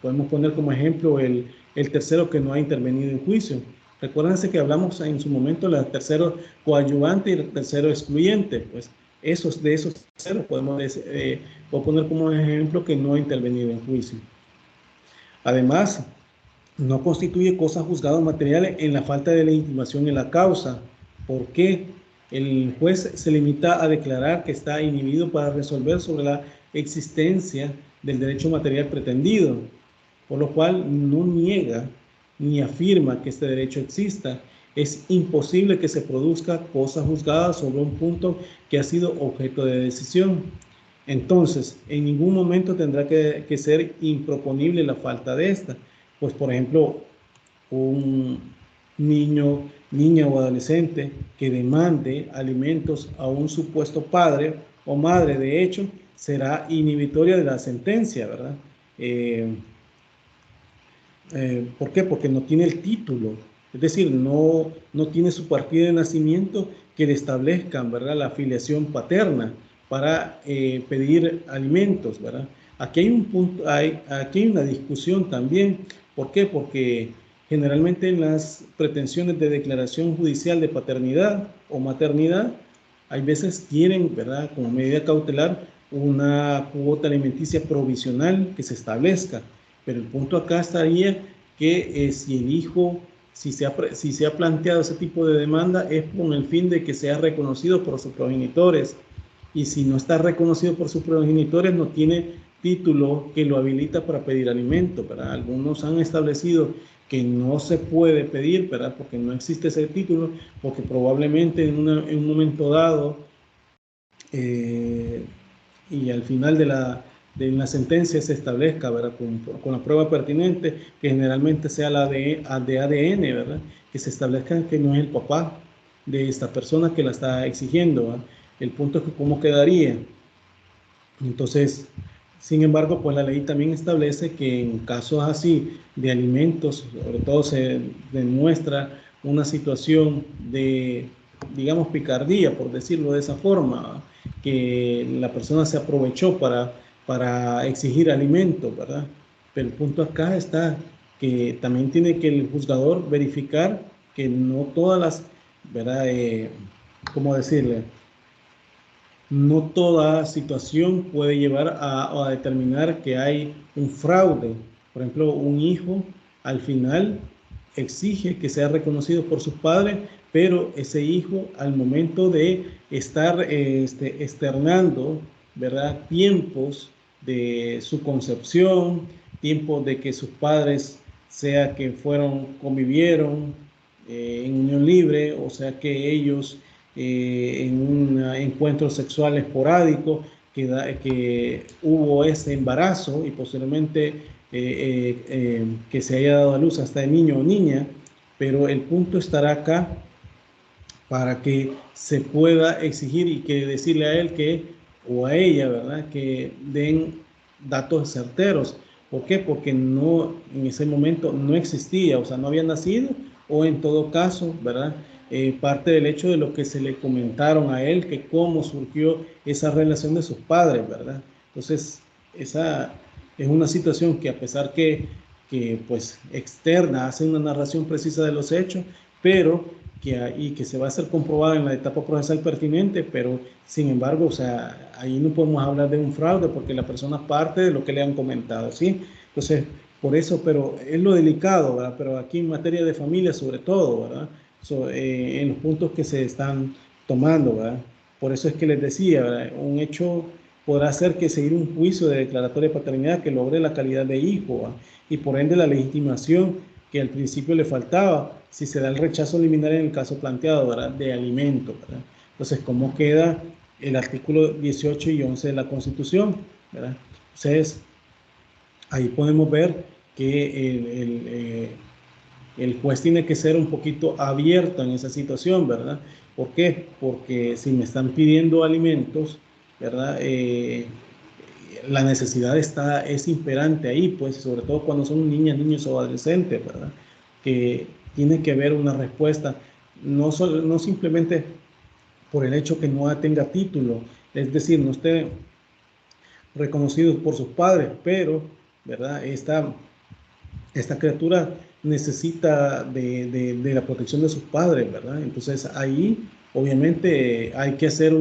[SPEAKER 1] Podemos poner como ejemplo el tercero que no ha intervenido en juicio. Recuérdense que hablamos en su momento del tercero coadyuvante y el tercero excluyente. Pues de esos terceros podemos poner como ejemplo que no ha intervenido en juicio. Además, no constituye cosa juzgada material en la falta de legitimación en la causa. ¿Por qué? El juez se limita a declarar que está inhibido para resolver sobre la existencia del derecho material pretendido, por lo cual no niega ni afirma que este derecho exista. Es imposible que se produzca cosa juzgada sobre un punto que ha sido objeto de decisión. Entonces, en ningún momento tendrá que ser improponible la falta de esta. Pues, por ejemplo, un niño, niña o adolescente que demande alimentos a un supuesto padre o madre, de hecho, será inhibitoria de la sentencia, ¿verdad? ¿Por qué? Porque no tiene el título, es decir, no tiene su partida de nacimiento que le establezcan, ¿verdad?, la filiación paterna para pedir alimentos, ¿verdad? Aquí hay un punto, aquí hay una discusión también. ¿Por qué? Porque generalmente en las pretensiones de declaración judicial de paternidad o maternidad, hay veces quieren, ¿verdad?, como medida cautelar, una cuota alimenticia provisional que se establezca. Pero el punto acá estaría que si el hijo, si se ha planteado ese tipo de demanda, es con el fin de que sea reconocido por sus progenitores. Y si no está reconocido por sus progenitores, no tiene título que lo habilita para pedir alimento, ¿verdad? Algunos han establecido que no se puede pedir, ¿verdad?, porque no existe ese título, porque probablemente en un momento dado y al final de la sentencia se establezca, ¿verdad? Con la prueba pertinente, que generalmente sea la de ADN, ¿verdad? Que se establezca que no es el papá de esta persona que la está exigiendo, ¿verdad? El punto es que cómo quedaría. Entonces, sin embargo, pues la ley también establece que en casos así de alimentos, sobre todo se demuestra una situación de, digamos, picardía, por decirlo de esa forma, que la persona se aprovechó para exigir alimentos, ¿verdad? Pero el punto acá está que también tiene que el juzgador verificar que no todas las, ¿verdad? ¿Cómo decirle? No toda situación puede llevar a determinar que hay un fraude. Por ejemplo, un hijo al final exige que sea reconocido por sus padres, pero ese hijo al momento de estar externando, ¿verdad? Tiempos de su concepción, tiempos de que sus padres sea que convivieron en unión libre, o sea que ellos en un encuentro sexual esporádico, que hubo ese embarazo y posteriormente que se haya dado a luz hasta el niño o niña, pero el punto estará acá para que se pueda exigir y que decirle a él que, o a ella, ¿verdad? Que den datos certeros. ¿Por qué? Porque no, en ese momento no existía, o sea, no había nacido, o en todo caso, ¿verdad? Parte del hecho de lo que se le comentaron a él, que cómo surgió esa relación de sus padres, ¿verdad? Entonces, esa es una situación que a pesar que pues externa, hace una narración precisa de los hechos, pero que se va a hacer comprobada en la etapa procesal pertinente, pero sin embargo, o sea, ahí no podemos hablar de un fraude porque la persona parte de lo que le han comentado, ¿sí? Entonces, por eso, pero es lo delicado, ¿verdad? Pero aquí en materia de familia, sobre todo, ¿verdad? En los puntos que se están tomando, ¿verdad? Por eso es que les decía, ¿verdad? Un hecho podrá hacer que seguir un juicio de declaratoria de paternidad que logre la calidad de hijo, ¿verdad? Y por ende la legitimación que al principio le faltaba, si se da el rechazo liminar en el caso planteado, ¿verdad? De alimento, ¿verdad? Entonces, ¿cómo queda el artículo 18 y 11 de la Constitución, ¿verdad? Entonces, ahí podemos ver que el juez tiene que ser un poquito abierto en esa situación, ¿verdad? ¿Por qué? Porque si me están pidiendo alimentos, ¿verdad? La necesidad es imperante ahí, pues, sobre todo cuando son niñas, niños o adolescentes, ¿verdad? Que tiene que haber una respuesta, no simplemente por el hecho que no tenga título, es decir, no esté reconocido por sus padres, pero, ¿verdad? Esta criatura necesita de la protección de sus padres, ¿verdad? Entonces ahí obviamente hay que hacer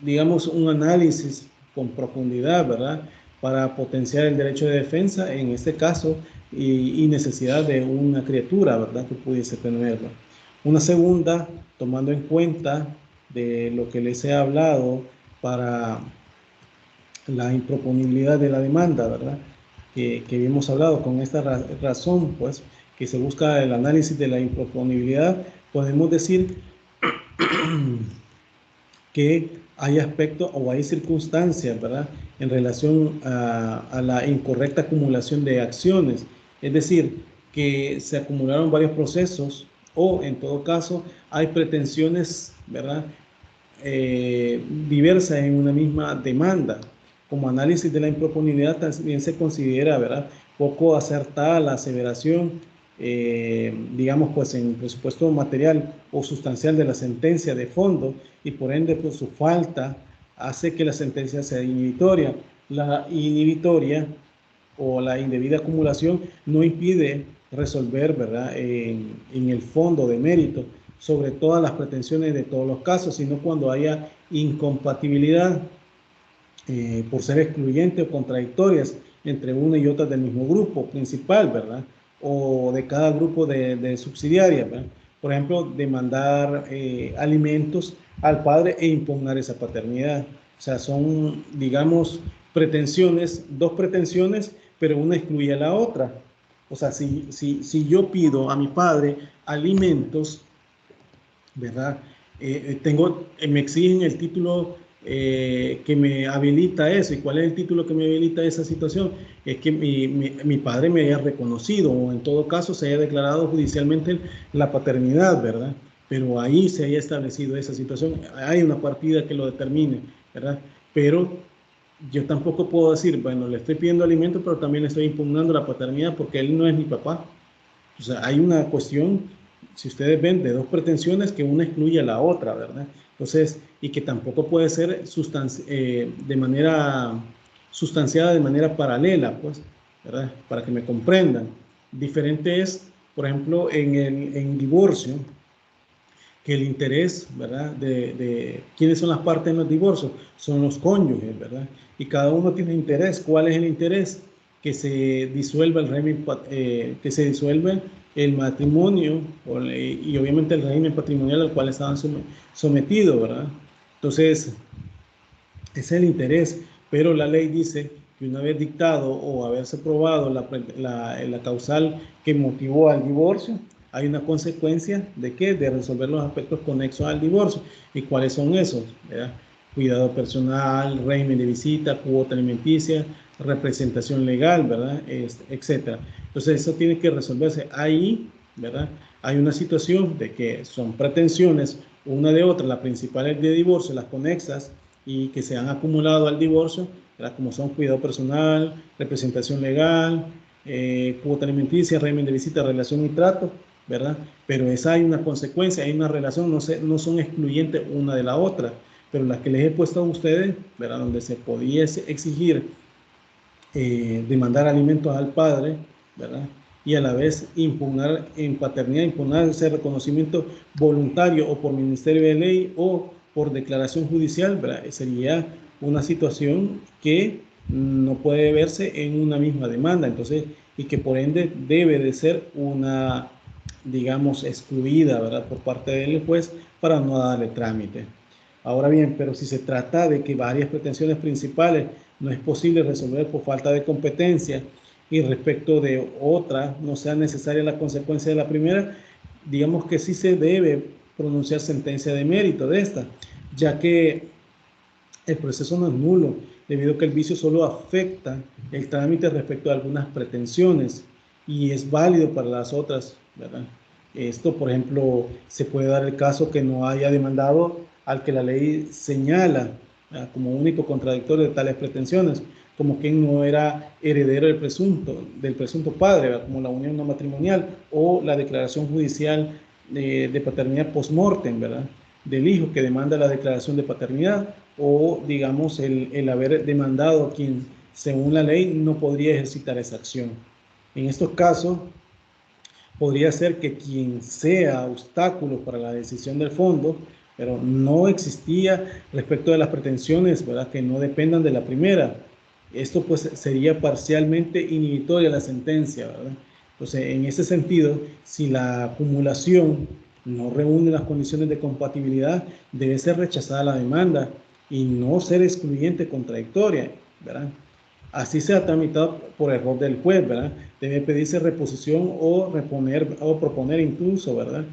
[SPEAKER 1] digamos, un análisis con profundidad, ¿verdad? Para potenciar el derecho de defensa en este caso y necesidad de una criatura, ¿verdad? Que pudiese tenerlo. Una segunda, tomando en cuenta de lo que les he hablado para la improponibilidad de la demanda, ¿verdad? Que hemos hablado con esta razón, pues, que se busca el análisis de la improponibilidad, podemos decir que hay aspectos o hay circunstancias, ¿verdad?, en relación a la incorrecta acumulación de acciones. Es decir, que se acumularon varios procesos o, en todo caso, hay pretensiones, ¿verdad?, diversas en una misma demanda. Como análisis de la improponibilidad también se considera, ¿verdad?, poco acertada la aseveración, digamos, pues en presupuesto material o sustancial de la sentencia de fondo y por ende, pues su falta hace que la sentencia sea inhibitoria. La inhibitoria o la indebida acumulación no impide resolver, ¿verdad?, en el fondo de mérito sobre todas las pretensiones de todos los casos, sino cuando haya incompatibilidad por ser excluyentes o contradictorias entre una y otra del mismo grupo principal, ¿verdad? O de cada grupo de subsidiarias, ¿verdad? Por ejemplo, demandar alimentos al padre e impugnar esa paternidad. O sea, son, digamos, pretensiones, dos pretensiones, pero una excluye a la otra. O sea, si yo pido a mi padre alimentos, ¿verdad? Me exigen el título que me habilita eso. ¿Y cuál es el título que me habilita esa situación? Es que mi padre me haya reconocido, o en todo caso se haya declarado judicialmente la paternidad, ¿verdad? Pero ahí se haya establecido esa situación. Hay una partida que lo determine, ¿verdad? Pero yo tampoco puedo decir, bueno, le estoy pidiendo alimento, pero también le estoy impugnando la paternidad porque él no es mi papá. O sea, hay una cuestión, si ustedes ven, de dos pretensiones que una excluye a la otra, ¿verdad? Entonces, y que tampoco puede ser de manera sustanciada de manera paralela, pues, ¿verdad? Para que me comprendan. Diferente es, por ejemplo, en divorcio, que el interés, ¿verdad? De quiénes son las partes en los divorcios, son los cónyuges, ¿verdad? Y cada uno tiene interés. ¿Cuál es el interés? Que se disuelva el régimen, que se disuelva el matrimonio y obviamente el régimen patrimonial al cual estaban sometidos, ¿verdad? Entonces, ese es el interés, pero la ley dice que una vez dictado o haberse probado la causal que motivó al divorcio, hay una consecuencia de qué? De resolver los aspectos conexos al divorcio. ¿Y cuáles son esos? ¿Verdad? Cuidado personal, régimen de visita, cuota alimenticia, representación legal, ¿verdad? Etcétera. Entonces, eso tiene que resolverse ahí, ¿verdad? Hay una situación de que son pretensiones una de otra, la principal es de divorcio, las conexas, y que se han acumulado al divorcio, ¿verdad? Como son cuidado personal, representación legal, cuota alimenticia, régimen de visita, relación y trato, ¿verdad? Pero esa hay una consecuencia, hay una relación, no son excluyentes una de la otra, pero las que les he puesto a ustedes, ¿verdad? Donde se podía exigir demandar alimentos al padre, ¿verdad? Y a la vez impugnar en paternidad, impugnar ese reconocimiento voluntario o por ministerio de ley o por declaración judicial, ¿verdad? Sería una situación que no puede verse en una misma demanda, entonces, y que por ende debe de ser una, digamos, excluida, ¿verdad? Por parte del juez para no darle trámite. Ahora bien, pero si se trata de que varias pretensiones principales no es posible resolver por falta de competencia y respecto de otra no sea necesaria la consecuencia de la primera, digamos que sí se debe pronunciar sentencia de mérito de esta, ya que el proceso no es nulo, debido a que el vicio solo afecta el trámite respecto a algunas pretensiones y es válido para las otras, ¿verdad? Esto, por ejemplo, se puede dar el caso que no haya demandado al que la ley señala, ¿verdad?, como único contradictorio de tales pretensiones, como quien no era heredero del presunto padre, ¿verdad?, como la unión no matrimonial o la declaración judicial de paternidad post-mortem, ¿verdad?, del hijo que demanda la declaración de paternidad, o digamos el haber demandado a quien según la ley no podría ejercitar esa acción. En estos casos podría ser que quien sea obstáculo para la decisión del fondo, pero no existía respecto de las pretensiones, ¿verdad?, que no dependan de la primera. Esto pues sería parcialmente inhibitoria la sentencia, ¿verdad? Entonces, en ese sentido, si la acumulación no reúne las condiciones de compatibilidad, debe ser rechazada la demanda y no ser excluyente contradictoria, ¿verdad? Así sea tramitado por error del juez, ¿verdad? Debe pedirse reposición o reponer o proponer incluso, ¿verdad?,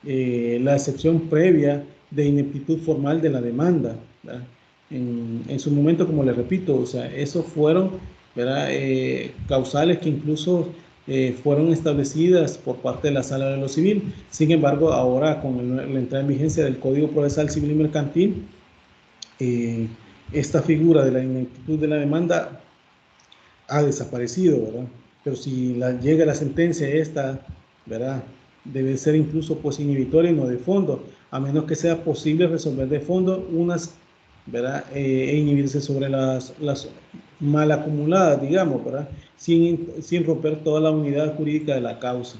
[SPEAKER 1] la excepción previa de ineptitud formal de la demanda, ¿verdad? En su momento, como les repito, o sea, esos fueron, ¿verdad?, causales que incluso fueron establecidas por parte de la Sala de lo Civil. Sin embargo, ahora con la entrada en vigencia del Código Procesal Civil y Mercantil, esta figura de la ineptitud de la demanda ha desaparecido, ¿verdad? Pero si llega la sentencia esta, ¿verdad?, debe ser incluso pues inhibitoria y no de fondo, a menos que sea posible resolver de fondo unas, ¿verdad?, e inhibirse sobre las mal acumuladas, digamos, ¿verdad?, sin romper toda la unidad jurídica de la causa.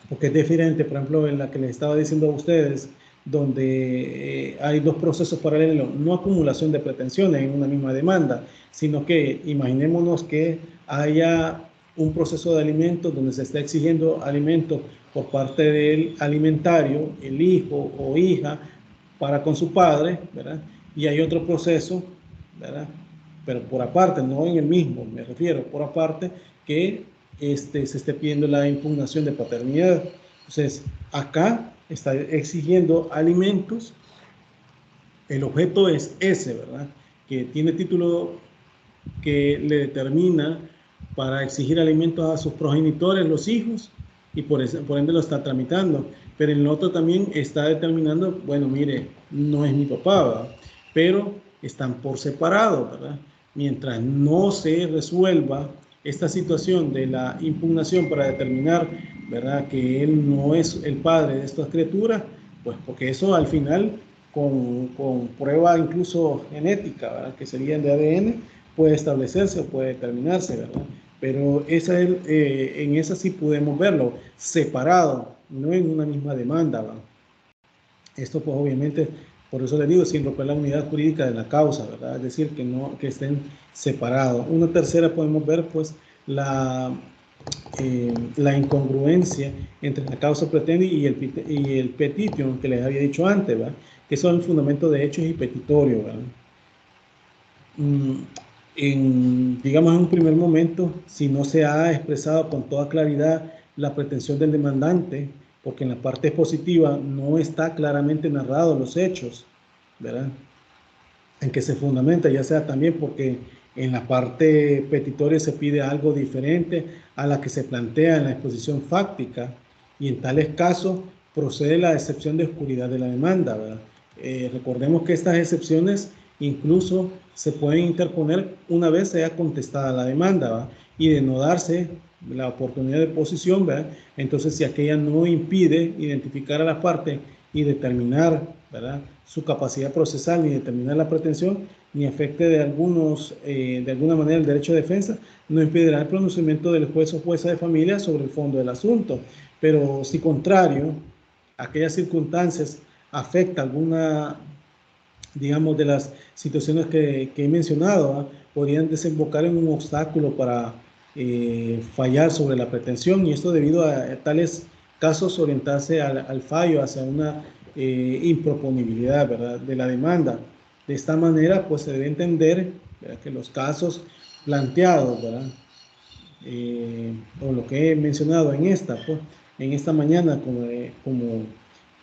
[SPEAKER 1] Porque es diferente, por ejemplo, en la que les estaba diciendo a ustedes, donde hay dos procesos paralelos, no acumulación de pretensiones en una misma demanda, sino que imaginémonos que haya un proceso de alimentos donde se está exigiendo alimentos por parte del alimentario, el hijo o hija, para con su padre, ¿verdad? Y hay otro proceso, ¿verdad?, pero por aparte, no en el mismo, me refiero, por aparte, que se esté pidiendo la impugnación de paternidad. Entonces, acá está exigiendo alimentos el objeto es ese, ¿verdad? Que tiene título que le determina para exigir alimentos a sus progenitores, los hijos, y por ende lo está tramitando. Pero el otro también está determinando, bueno, mire, no es mi papá, ¿verdad? Pero están por separado, ¿verdad? Mientras no se resuelva esta situación de la impugnación para determinar, ¿verdad?, que él no es el padre de estas criaturas, pues porque eso al final, con prueba incluso genética, ¿verdad?, que serían de ADN, puede establecerse o puede determinarse, ¿verdad? Pero en esa sí podemos verlo separado, no en una misma demanda, ¿verdad? Esto pues obviamente, por eso le digo, sin romper la unidad jurídica de la causa, ¿verdad? Es decir, que estén separados. Una tercera podemos ver pues la incongruencia entre la causa pretendida y el petition que les había dicho antes, ¿verdad? Que son el fundamento de hechos y petitorio, ¿verdad? Digamos en un primer momento, si no se ha expresado con toda claridad la pretensión del demandante, porque en la parte expositiva no está claramente narrado los hechos, ¿verdad?, en que se fundamenta, ya sea también porque en la parte petitoria se pide algo diferente a la que se plantea en la exposición fáctica, y en tales casos procede la excepción de oscuridad de la demanda, ¿verdad? Recordemos que estas excepciones incluso se pueden interponer una vez sea contestada la demanda, ¿verdad?, y de no darse la oportunidad de posición, ¿verdad?, entonces si aquella no impide identificar a la parte y determinar, ¿verdad?, su capacidad procesal, ni determinar la pretensión, ni afecte de alguna manera el derecho de defensa, no impedirá el pronunciamiento del juez o jueza de familia sobre el fondo del asunto. Pero si contrario, aquellas circunstancias afecta alguna, digamos, de las situaciones que he mencionado, ¿eh?, podrían desembocar en un obstáculo para fallar sobre la pretensión, y esto debido a tales casos orientarse al fallo hacia una improponibilidad, ¿verdad?, de la demanda. De esta manera, pues se debe entender, ¿verdad?, que los casos planteados, ¿verdad?, o lo que he mencionado pues, en esta mañana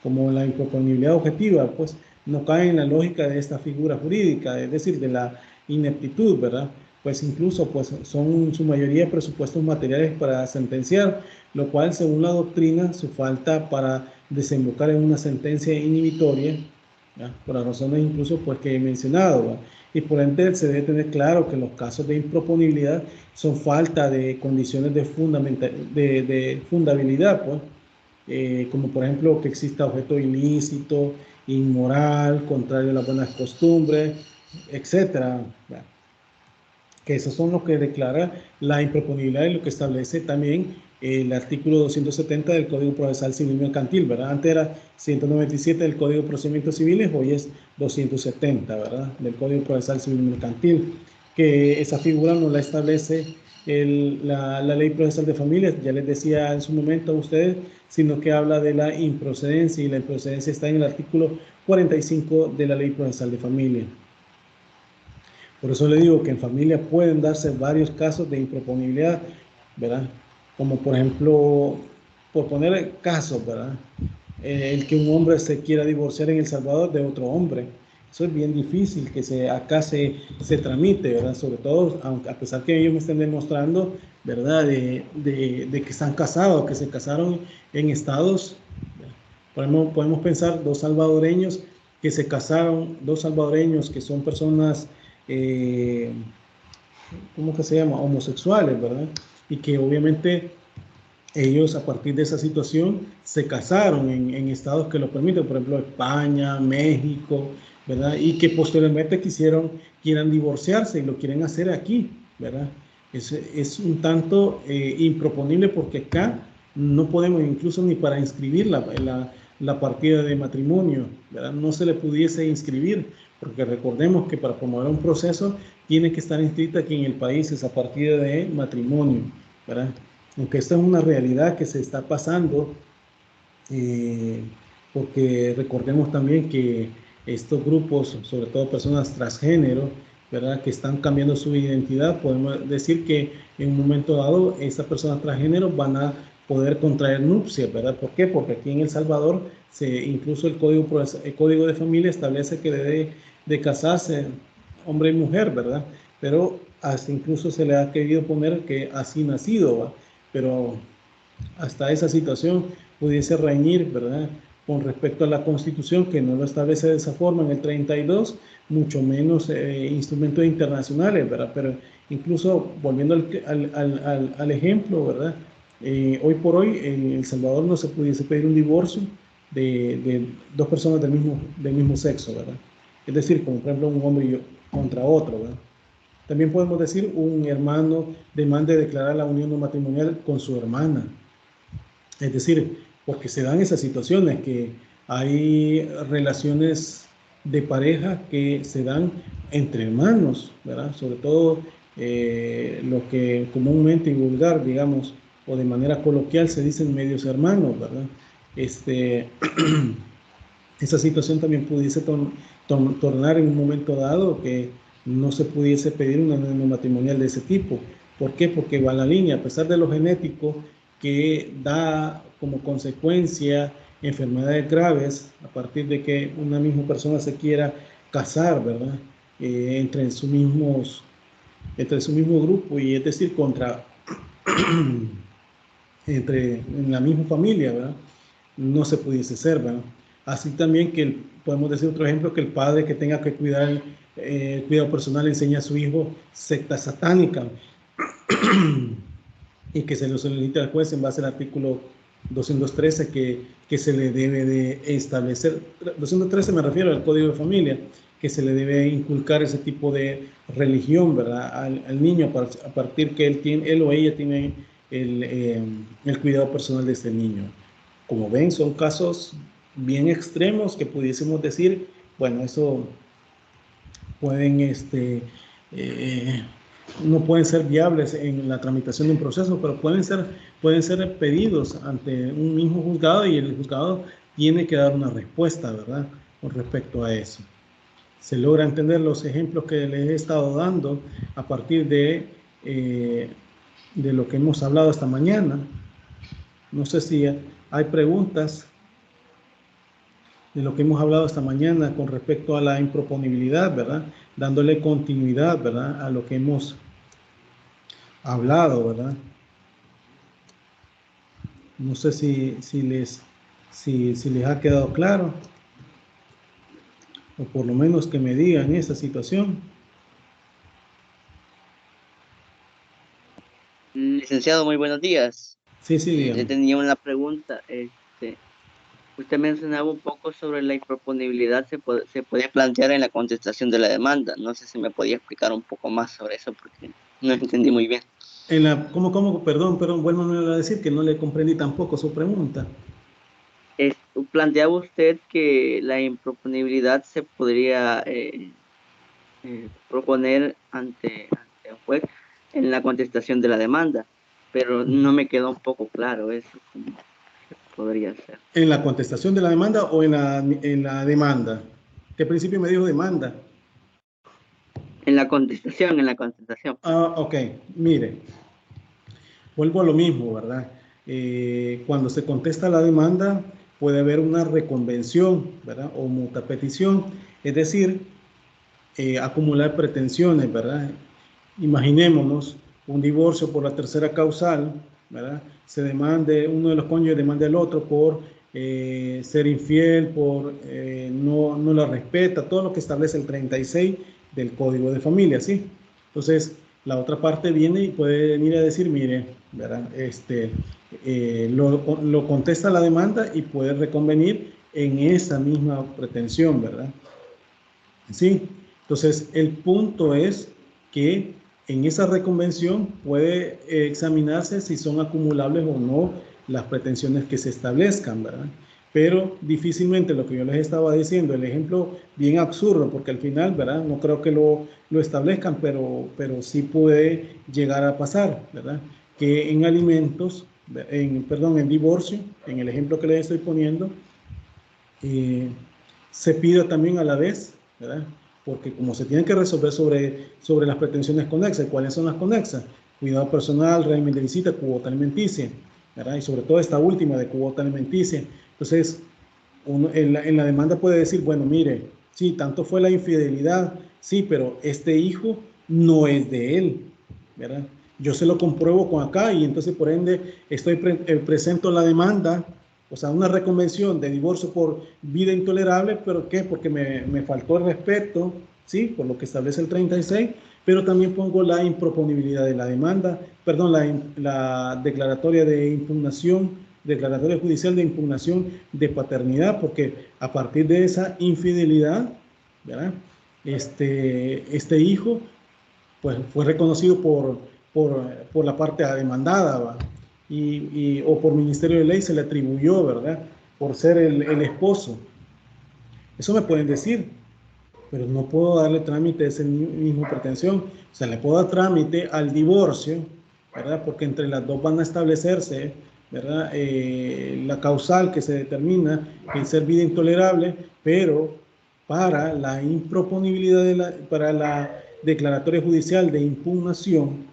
[SPEAKER 1] como la improponibilidad objetiva, pues no cae en la lógica de esta figura jurídica, es decir, de la ineptitud, ¿verdad? Pues incluso pues, son en su mayoría presupuestos materiales para sentenciar, lo cual según la doctrina su falta para desembocar en una sentencia inhibitoria, ¿ya?, por las razones incluso pues, que he mencionado, ¿verdad? Y por ende se debe tener claro que los casos de improponibilidad son falta de condiciones de fundabilidad, pues, como por ejemplo que exista objeto ilícito, inmoral, contrario a las buenas costumbres, etcétera. Que esos son los que declara la improponibilidad y lo que establece también el artículo 270 del Código Procesal Civil Mercantil, ¿verdad? Antes era 197 del Código de Procedimientos Civiles, hoy es 270, ¿verdad?, del Código Procesal Civil Mercantil, que esa figura no la establece la Ley Procesal de Familias, ya les decía en su momento a ustedes, sino que habla de la improcedencia, y la improcedencia está en el artículo 45 de la Ley Procesal de Familia. Por eso le digo que en familia pueden darse varios casos de improponibilidad, ¿verdad? Como por ejemplo, por poner casos, ¿verdad? El que un hombre se quiera divorciar en El Salvador de otro hombre. Eso es bien difícil que acá se tramite, ¿verdad? Sobre todo, a pesar que ellos me estén demostrando, ¿verdad?, de que están casados, que se casaron en estados. Podemos pensar dos salvadoreños que se casaron, dos salvadoreños que son personas, ¿cómo que se llama?, homosexuales, ¿verdad? Y que obviamente ellos a partir de esa situación se casaron en estados que lo permiten, por ejemplo España, México, ¿verdad? Y que posteriormente quieran divorciarse y lo quieren hacer aquí, ¿verdad? Es un tanto improponible, porque acá no podemos incluso ni para inscribir la partida de matrimonio, ¿verdad? No se le pudiese inscribir, porque recordemos que para promover un proceso tiene que estar inscrita aquí en el país esa partida de matrimonio, ¿verdad? Aunque esta es una realidad que se está pasando, porque recordemos también que estos grupos, sobre todo personas transgénero, ¿verdad?, que están cambiando su identidad, podemos decir que en un momento dado estas personas transgénero van a poder contraer nupcias, ¿verdad? ¿Por qué? Porque aquí en El Salvador, incluso el código de familia establece que debe de casarse hombre y mujer, ¿verdad? Pero hasta incluso se le ha querido poner que así nacido, ¿va? Pero hasta esa situación pudiese reñir, ¿verdad? Con respecto a la Constitución, que no lo establece de esa forma en el 32, mucho menos instrumentos internacionales, ¿verdad? Pero incluso volviendo al ejemplo, ¿verdad? Hoy por hoy en El Salvador no se pudiese pedir un divorcio de dos personas del mismo sexo, ¿verdad? Es decir, como por ejemplo un hombre contra otro, ¿verdad? También podemos decir un hermano demande declarar la unión no matrimonial con su hermana. Es decir, porque se dan esas situaciones que hay relaciones de pareja que se dan entre hermanos, ¿verdad? Sobre todo lo que comúnmente y vulgar, digamos, o de manera coloquial se dicen medios hermanos, ¿verdad? Esa situación también pudiese tornar en un momento dado que no se pudiese pedir una unión matrimonial de ese tipo. ¿Por qué? Porque va en la línea, a pesar de lo genético, que da como consecuencia enfermedades graves a partir de que una misma persona se quiera casar, ¿verdad? Entre su mismo grupo, y es decir, en la misma familia, ¿verdad? No se pudiese ser, ¿verdad? Así también podemos decir otro ejemplo, que el padre que tenga que cuidar el cuidado personal enseña a su hijo secta satánica y que se lo solicite al juez en base al artículo 213 que se le debe de establecer. 213 me refiero al Código de Familia, que se le debe inculcar ese tipo de religión, ¿verdad? Al niño a partir que él o ella tiene el cuidado personal de este niño. Como ven, son casos bien extremos que pudiésemos decir, bueno, eso pueden, no pueden ser viables en la tramitación de un proceso, pero pueden ser pedidos ante un mismo juzgado y el juzgado tiene que dar una respuesta, ¿verdad? Con respecto a eso. Se logra entender los ejemplos que les he estado dando a partir de lo que hemos hablado esta mañana. No sé si hay preguntas de lo que hemos hablado esta mañana con respecto a la improponibilidad, ¿verdad? Dándole continuidad, ¿verdad? A lo que hemos hablado, ¿verdad? No sé si les ha quedado claro, o por lo menos que me digan esa situación.
[SPEAKER 3] Licenciado, muy buenos días.
[SPEAKER 1] Sí, dígame.
[SPEAKER 3] Le tenía una pregunta. Usted mencionaba un poco sobre la improponibilidad, se podía plantear en la contestación de la demanda. No sé si me podía explicar un poco más sobre eso porque no entendí muy bien.
[SPEAKER 1] ¿Cómo? Perdón, vuélvame a decir que no le comprendí tampoco su pregunta.
[SPEAKER 3] Planteaba usted que la improponibilidad se podría proponer ante un juez en la contestación de la demanda, pero no me quedó un poco claro eso, cómo podría ser.
[SPEAKER 1] ¿En la contestación de la demanda o en la demanda? ¿Qué principio me dijo demanda?
[SPEAKER 3] En la contestación.
[SPEAKER 1] Ah, ok, mire, vuelvo a lo mismo, ¿verdad? Cuando se contesta la demanda, puede haber una reconvención, ¿verdad? O mutapetición, es decir, acumular pretensiones, ¿verdad? Imaginémonos un divorcio por la tercera causal, ¿verdad? Uno de los cónyuges demande al otro por ser infiel, por no la respeta, todo lo que establece el 36 del Código de Familia, ¿sí? Entonces, la otra parte viene y puede venir a decir, mire, ¿verdad? Lo contesta la demanda y puede reconvenir en esa misma pretensión, ¿verdad? Sí, entonces el punto es que en esa reconvención puede examinarse si son acumulables o no las pretensiones que se establezcan, ¿verdad? Pero difícilmente lo que yo les estaba diciendo, el ejemplo bien absurdo, porque al final, ¿verdad? No creo que lo establezcan, pero sí puede llegar a pasar, ¿verdad? Que en alimentos, en divorcio, en el ejemplo que les estoy poniendo, se pida también a la vez, ¿verdad? Porque como se tienen que resolver sobre las pretensiones conexas, ¿cuáles son las conexas? Cuidado personal, régimen de visita, cuota alimenticia. ¿verdad? Y sobre todo esta última de cuota alimenticia. Entonces, uno en la demanda puede decir, bueno, mire, sí, tanto fue la infidelidad, sí, pero este hijo no es de él, ¿verdad? Yo se lo compruebo con acá y entonces por ende presento la demanda, o sea, una reconvención de divorcio por vida intolerable, pero ¿qué? Porque me faltó el respeto, ¿sí? Por lo que establece el 36, pero también pongo la improponibilidad de la demanda, perdón, la declaratoria de impugnación, declaratoria judicial de impugnación de paternidad, porque a partir de esa infidelidad, ¿verdad? Este hijo pues fue reconocido por la parte demandada, ¿va? O por Ministerio de Ley se le atribuyó, ¿verdad? Por ser el esposo. Eso me pueden decir, pero no puedo darle trámite a esa misma pretensión. O sea, le puedo dar trámite al divorcio, ¿verdad? Porque entre las dos van a establecerse, ¿verdad? La causal que se determina en ser vida intolerable, pero para la improponibilidad, para la declaratoria judicial de impugnación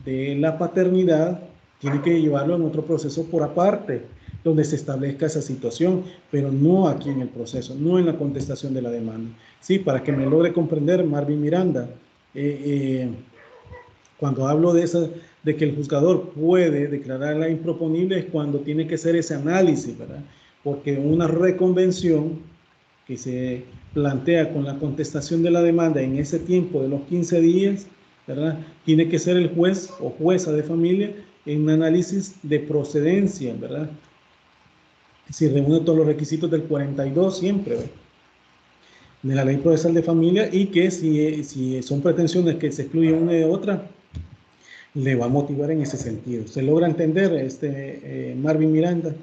[SPEAKER 1] de la paternidad, tiene que llevarlo en otro proceso por aparte, donde se establezca esa situación, pero no aquí en el proceso, no en la contestación de la demanda. Sí, para que me logre comprender, Marvin Miranda, cuando hablo de que el juzgador puede declarar la improponible es cuando tiene que hacer ese análisis, ¿verdad? Porque una reconvención que se plantea con la contestación de la demanda en ese tiempo de los 15 días, ¿verdad? Tiene que ser el juez o jueza de familia en un análisis de procedencia, ¿verdad? Si reúne todos los requisitos del 42 siempre, ¿verdad? De la ley procesal de familia, y que si son pretensiones que se excluyen una de otra, le va a motivar en ese sentido. ¿Se logra entender, Marvin Miranda?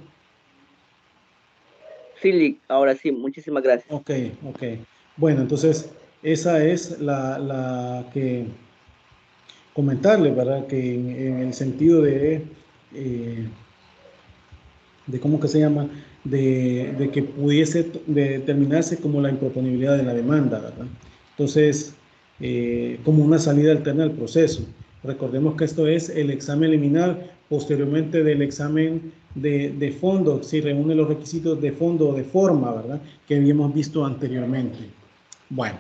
[SPEAKER 3] Sí, ahora sí, muchísimas gracias.
[SPEAKER 1] Ok. Bueno, entonces esa es la que comentarle, ¿verdad? Que en el sentido de cómo que se llama, de que pudiese determinarse como la improponibilidad de la demanda, ¿verdad? Entonces, como una salida alterna al proceso. Recordemos que esto es el examen liminar, posteriormente del examen de fondo, si reúne los requisitos de fondo o de forma, ¿verdad? Que habíamos visto anteriormente. Bueno,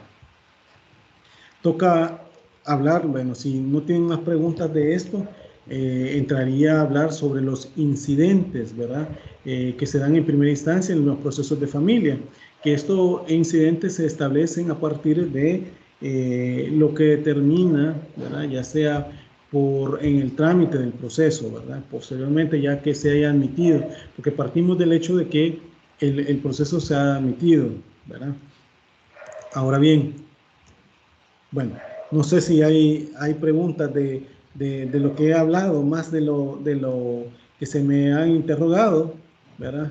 [SPEAKER 1] toca hablar, bueno, si no tienen más preguntas de esto, entraría a hablar sobre los incidentes, ¿verdad? Que se dan en primera instancia en los procesos de familia, que estos incidentes se establecen a partir de lo que determina, ¿verdad? Ya sea en el trámite del proceso, ¿verdad? Posteriormente ya que se haya admitido, porque partimos del hecho de que el proceso se ha admitido, ¿verdad? Ahora bien, bueno, no sé si hay preguntas de lo que he hablado, más de lo que se me han interrogado, ¿verdad?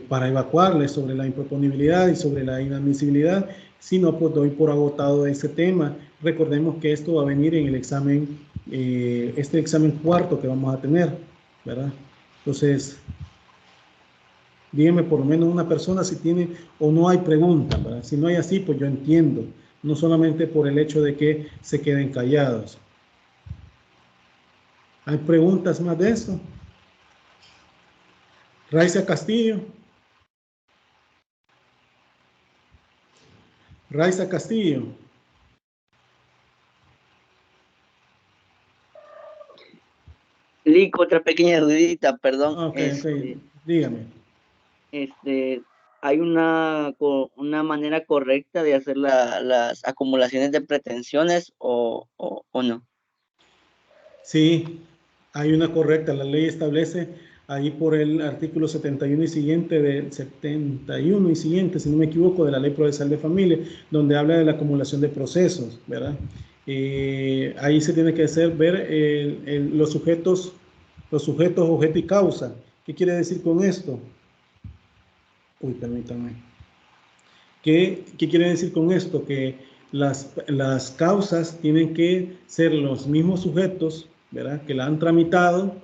[SPEAKER 1] Para evacuarles sobre la improponibilidad y sobre la inadmisibilidad. Si no, pues doy por agotado ese tema. Recordemos que esto va a venir en el examen, este examen cuarto que vamos a tener, ¿verdad? Entonces, dígame por lo menos una persona si tiene o no hay preguntas, ¿verdad? Si no hay así, pues yo entiendo, no solamente por el hecho de que se queden callados. ¿Hay preguntas más de eso? Raiza Castillo. Raiza Castillo.
[SPEAKER 3] Lick, otra pequeña dudita, perdón.
[SPEAKER 1] Ok, dígame.
[SPEAKER 3] ¿Hay una manera correcta de hacer las acumulaciones de pretensiones o no?
[SPEAKER 1] Sí, hay una correcta. La ley establece ahí por el artículo 71 y siguiente, del 71 y siguiente, si no me equivoco, de la ley procesal de familia, donde habla de la acumulación de procesos, ¿verdad? Ahí se tiene que ver los sujetos, objeto y causa. ¿Qué quiere decir con esto? Uy, permítanme. ¿Qué quiere decir con esto? Que las causas tienen que ser los mismos sujetos, ¿verdad? Que la han tramitado,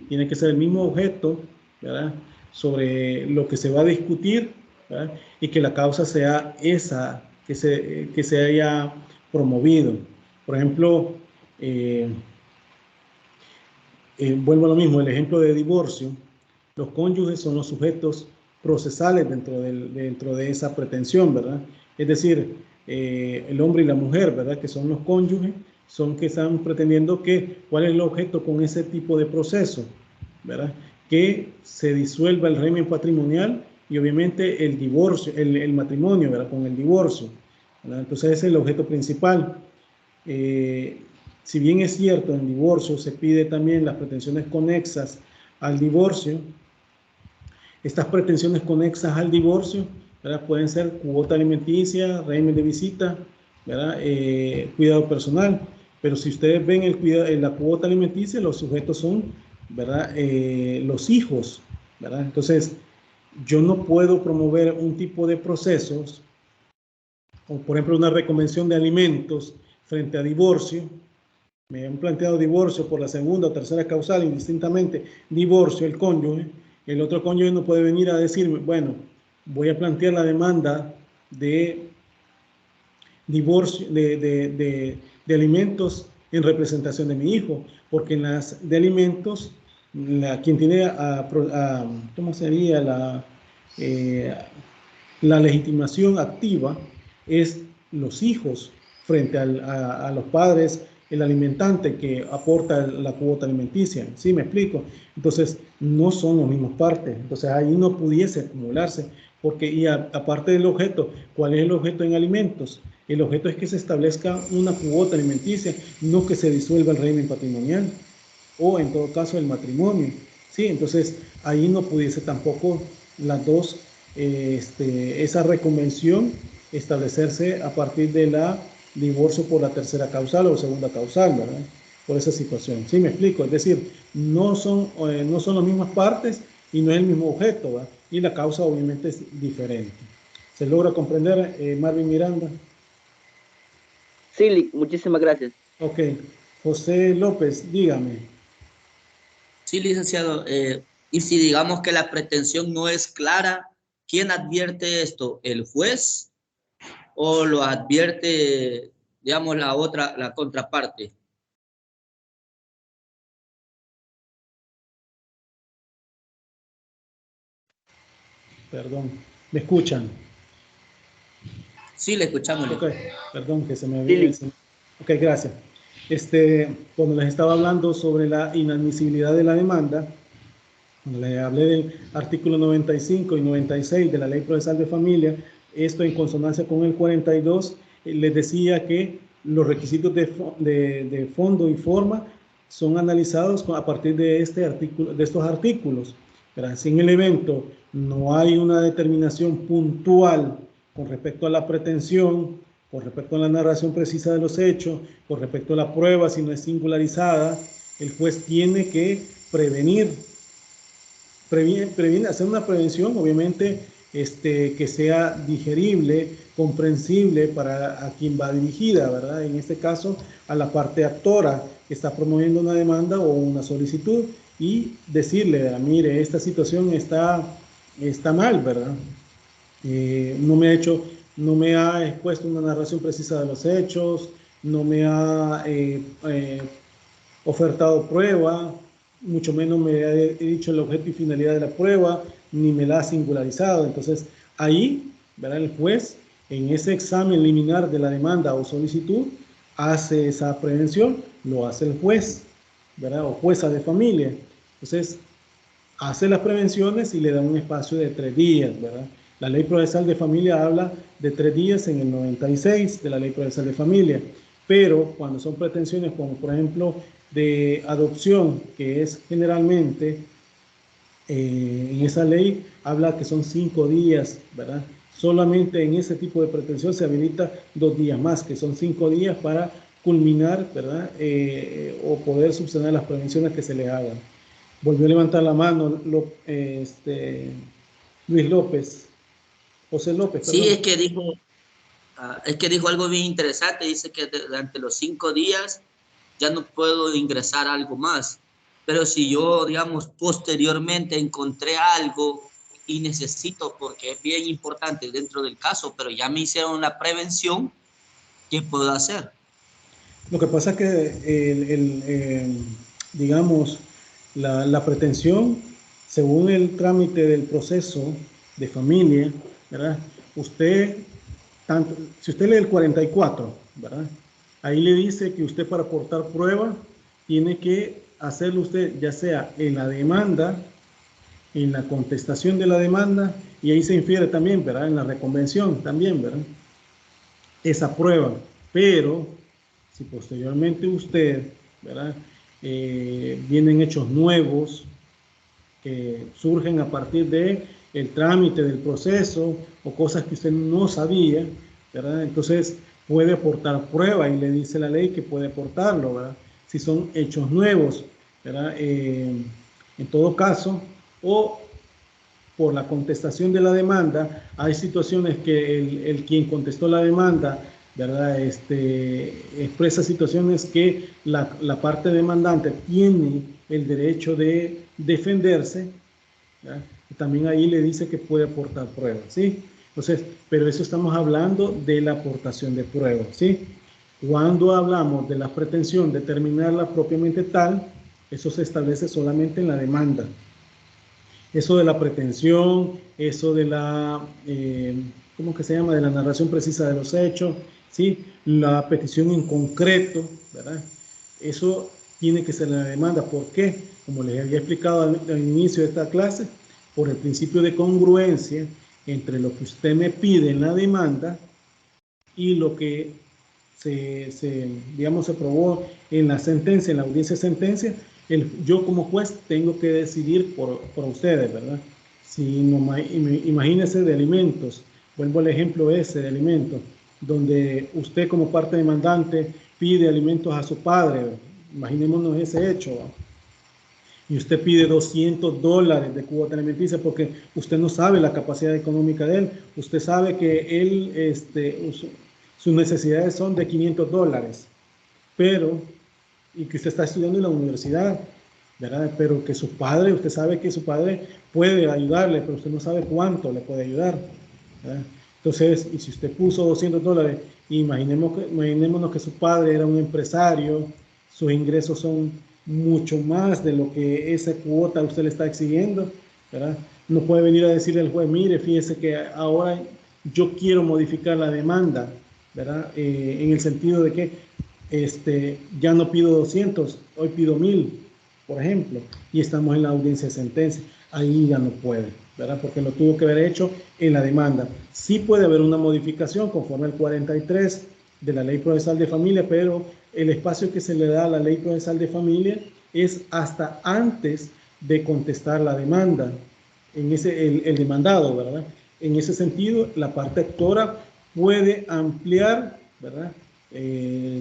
[SPEAKER 1] tiene que ser el mismo objeto, ¿verdad? Sobre lo que se va a discutir, ¿verdad? Y que la causa sea esa que se haya promovido. Por ejemplo, vuelvo a lo mismo, el ejemplo de divorcio, los cónyuges son los sujetos procesales dentro de esa pretensión, ¿verdad? Es decir, el hombre y la mujer, ¿verdad? Que son los cónyuges, son que están pretendiendo ¿cuál es el objeto con ese tipo de proceso? ¿Verdad? Que se disuelva el régimen patrimonial y obviamente el divorcio, el matrimonio, ¿verdad? Con el divorcio, ¿verdad? Entonces ese es el objeto principal. Si bien es cierto, en divorcio se pide también las pretensiones conexas al divorcio, estas pretensiones conexas al divorcio, ¿verdad? Pueden ser cuota alimenticia, régimen de visita, ¿verdad? Cuidado personal, pero si ustedes ven en la cuota alimenticia, los sujetos son, ¿verdad? Los hijos, ¿verdad? Entonces, yo no puedo promover un tipo de procesos, o por ejemplo una reconvención de alimentos frente a divorcio. Me han planteado divorcio por la segunda o tercera causal, indistintamente, divorcio, el cónyuge. El otro cónyuge no puede venir a decirme, bueno, voy a plantear la demanda de divorcio, de alimentos en representación de mi hijo, porque en las de alimentos, quien tiene ¿cómo sería? La legitimación activa es los hijos frente a los padres, el alimentante que aporta la cuota alimenticia. ¿Sí me explico? Entonces, no son las mismas partes. Entonces, ahí no pudiese acumularse, porque y aparte del objeto, ¿cuál es el objeto en alimentos? El objeto es que se establezca una cuota alimenticia, no que se disuelva el régimen patrimonial o en todo caso el matrimonio. ¿Sí? Entonces, ahí no pudiese tampoco las dos, esa reconvención establecerse a partir de la divorcio por la tercera causal o segunda causal, ¿verdad? Por esa situación. ¿Sí me explico? Es decir, no son las mismas partes y no es el mismo objeto, ¿verdad? Y la causa obviamente es diferente. ¿Se logra comprender, Marvin Miranda?
[SPEAKER 3] Sí, muchísimas gracias.
[SPEAKER 1] Ok. José López, dígame.
[SPEAKER 4] Sí, licenciado. Y si digamos que la pretensión no es clara, ¿quién advierte esto? ¿El juez o lo advierte, digamos, la contraparte?
[SPEAKER 1] Perdón, ¿me escuchan?
[SPEAKER 4] Sí, le escuchamos.
[SPEAKER 1] Ok, perdón que se me había... Ok, gracias. Cuando les estaba hablando sobre la inadmisibilidad de la demanda, cuando les hablé del artículo 95 y 96 de la Ley Procesal de Familia, esto en consonancia con el 42, les decía que los requisitos de fondo y forma son analizados a partir de estos artículos. Pero si en el evento no hay una determinación puntual con respecto a la pretensión, con respecto a la narración precisa de los hechos, con respecto a la prueba, si no es singularizada, el juez tiene que prevenir, hacer una prevención, obviamente, que sea digerible, comprensible para a quien va dirigida, ¿verdad? En este caso, a la parte actora que está promoviendo una demanda o una solicitud y decirle, mire, esta situación está mal, ¿verdad? No me ha expuesto una narración precisa de los hechos, no me ha ofertado prueba, mucho menos me ha dicho el objeto y finalidad de la prueba, ni me la ha singularizado. Entonces, ahí, ¿verdad? El juez, en ese examen liminar de la demanda o solicitud, hace esa prevención, lo hace el juez, ¿verdad? O jueza de familia. Entonces, hace las prevenciones y le da un espacio de 3 días, ¿verdad? La Ley Procesal de Familia habla de 3 días en el 96 de la Ley Procesal de Familia, pero cuando son pretensiones como por ejemplo de adopción, que es generalmente, en esa ley habla que son 5 días, ¿verdad? Solamente en ese tipo de pretensión se habilita 2 días más, que son 5 días para culminar, ¿verdad? O poder subsanar las prevenciones que se le hagan. Volvió a levantar la mano Luis López, José López, perdón.
[SPEAKER 4] Sí, es que dijo algo bien interesante. Dice que durante los 5 días ya no puedo ingresar algo más. Pero si yo, digamos, posteriormente encontré algo y necesito, porque es bien importante dentro del caso, pero ya me hicieron la prevención, ¿qué puedo hacer?
[SPEAKER 1] Lo que pasa es que, digamos, La pretensión, según el trámite del proceso de familia, ¿verdad? Usted, si usted lee el 44, ¿verdad? Ahí le dice que usted para aportar prueba tiene que hacerlo usted ya sea en la demanda, en la contestación de la demanda, y ahí se infiere también, ¿verdad? En la reconvención también, ¿verdad? Esa prueba. Pero si posteriormente usted, ¿verdad? Vienen hechos nuevos que surgen a partir de el trámite del proceso o cosas que usted no sabía, ¿verdad? Entonces puede aportar prueba y le dice la ley que puede aportarlo, ¿verdad? Si son hechos nuevos, ¿verdad? En todo caso, o por la contestación de la demanda, hay situaciones que el quien contestó la demanda, ¿verdad? Expresa situaciones que la parte demandante tiene el derecho de defenderse, ¿verdad? Y también ahí le dice que puede aportar pruebas, ¿sí? Entonces, pero eso estamos hablando de la aportación de pruebas, ¿sí? Cuando hablamos de la pretensión de determinarla propiamente tal, eso se establece solamente en la demanda. Eso de la pretensión, eso de la, ¿cómo que se llama? De la narración precisa de los hechos, ¿sí? La petición en concreto, ¿verdad? Eso tiene que ser la demanda. ¿Por qué? Como les había explicado al inicio de esta clase, por el principio de congruencia entre lo que usted me pide en la demanda y lo que digamos, se probó en la sentencia, en la audiencia de sentencia. Yo como juez tengo que decidir por ustedes, ¿verdad? Si no, imagínense de alimentos, vuelvo al ejemplo ese de alimentos, donde usted como parte demandante pide alimentos a su padre, imaginémonos ese hecho, ¿verdad? Y usted pide $200 de cuota alimenticia porque usted no sabe la capacidad económica de él, usted sabe que él, sus necesidades son de $500, pero, y que usted está estudiando en la universidad, ¿verdad? Pero que su padre, usted sabe que su padre puede ayudarle, pero usted no sabe cuánto le puede ayudar, ¿verdad? Entonces, y si usted puso $200, imaginémonos que su padre era un empresario, sus ingresos son mucho más de lo que esa cuota usted le está exigiendo, ¿verdad? No puede venir a decirle al juez, mire, fíjese que ahora yo quiero modificar la demanda, ¿verdad? En el sentido de que ya no pido 200, hoy pido 1000, por ejemplo, y estamos en la audiencia de sentencia. Ahí ya no puede, ¿verdad? Porque lo tuvo que haber hecho en la demanda. Sí puede haber una modificación conforme al 43 de la Ley Procesal de Familia, pero el espacio que se le da a la Ley Procesal de Familia es hasta antes de contestar la demanda, el demandado, ¿verdad? En ese sentido, la parte actora puede ampliar, ¿verdad?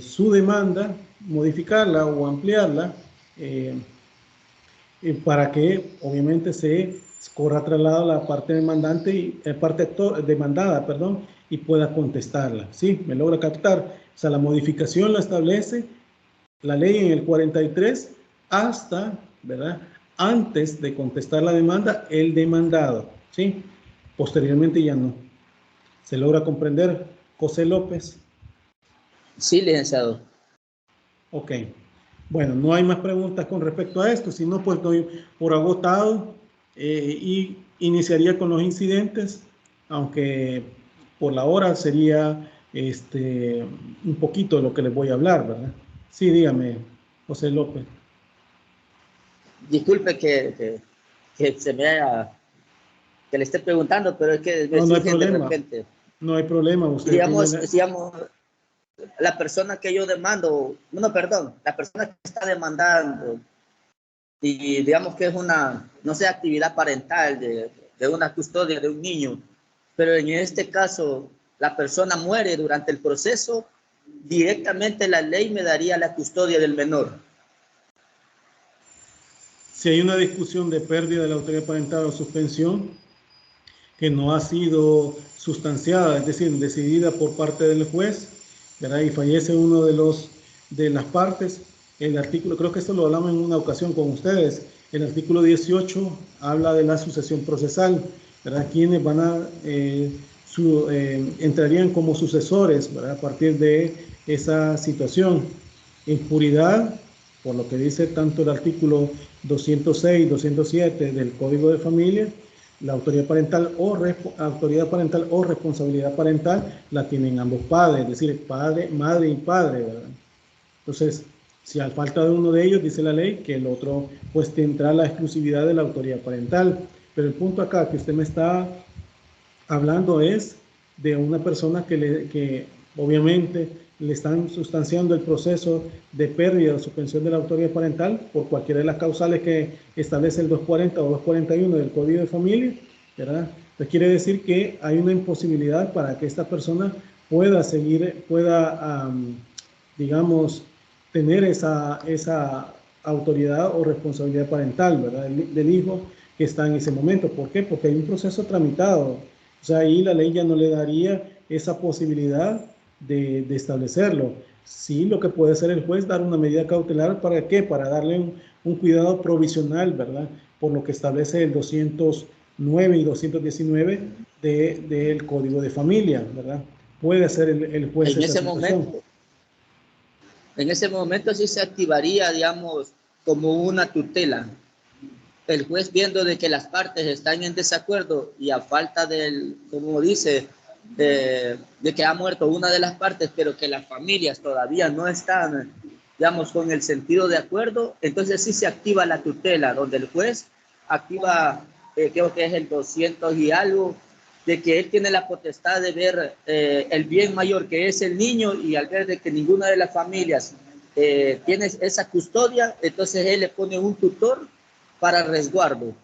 [SPEAKER 1] Su demanda, modificarla o ampliarla para que obviamente se corra traslado a la parte demandante y demandada, perdón, y pueda contestarla. ¿Sí? ¿Me logra captar? O sea, la modificación la establece la ley en el 43 hasta, ¿verdad? Antes de contestar la demanda, el demandado. ¿Sí? Posteriormente ya no. ¿Se logra comprender, José López?
[SPEAKER 4] Sí, licenciado.
[SPEAKER 1] Ok. Bueno, no hay más preguntas con respecto a esto, si no, pues doy por agotado y iniciaría con los incidentes, aunque por la hora sería un poquito de lo que les voy a hablar, ¿verdad? Sí, dígame, José López.
[SPEAKER 4] Disculpe que se me haya, que le esté preguntando, pero es que me
[SPEAKER 1] No hay
[SPEAKER 4] surgen de
[SPEAKER 1] problema.
[SPEAKER 4] repente.
[SPEAKER 1] No hay problema. Usted
[SPEAKER 4] digamos, la persona que yo demando, no, perdón, la persona que está demandando y digamos que es una, no sé, actividad parental de una custodia de un niño, pero en este caso la persona muere durante el proceso, directamente la ley me daría la custodia del menor.
[SPEAKER 1] Si hay una discusión de pérdida de la autoridad parental o suspensión que no ha sido sustanciada, es decir, decidida por parte del juez, ¿verdad? Y fallece uno de las partes, el artículo, creo que esto lo hablamos en una ocasión con ustedes, el artículo 18 habla de la sucesión procesal, ¿verdad? Quienes van a, entrarían como sucesores, ¿verdad? A partir de esa situación. En puridad, por lo que dice tanto el artículo 206 y 207 del Código de Familia, la autoridad parental o responsabilidad parental la tienen ambos padres, es decir, padre, madre y padre, ¿verdad? Entonces, si al falta de uno de ellos, dice la ley, que el otro pues tendrá la exclusividad de la autoridad parental. Pero el punto acá que usted me está hablando es de una persona que obviamente le están sustanciando el proceso de pérdida o suspensión de la autoridad parental por cualquiera de las causales que establece el 240 o 241 del Código de Familia, ¿verdad? Entonces quiere decir que hay una imposibilidad para que esta persona pueda seguir, digamos, tener esa autoridad o responsabilidad parental, ¿verdad? Del hijo que está en ese momento. ¿Por qué? Porque hay un proceso tramitado. O sea, ahí la ley ya no le daría esa posibilidad de establecerlo. Sí, lo que puede hacer el juez, dar una medida cautelar, ¿para qué? Para darle un cuidado provisional, ¿verdad? Por lo que establece el 209 y 219 del Código de Familia, ¿verdad? Puede hacer el juez
[SPEAKER 4] en ese momento. En ese momento sí se activaría, digamos, como una tutela. El juez, viendo de que las partes están en desacuerdo y a falta del, como dice, de que ha muerto una de las partes, pero que las familias todavía no están, digamos, con el sentido de acuerdo, entonces sí se activa la tutela, donde el juez activa, creo que es el 200 y algo, de que él tiene la potestad de ver el bien mayor que es el niño, y al ver de que ninguna de las familias tiene esa custodia, entonces él le pone un tutor para resguardo.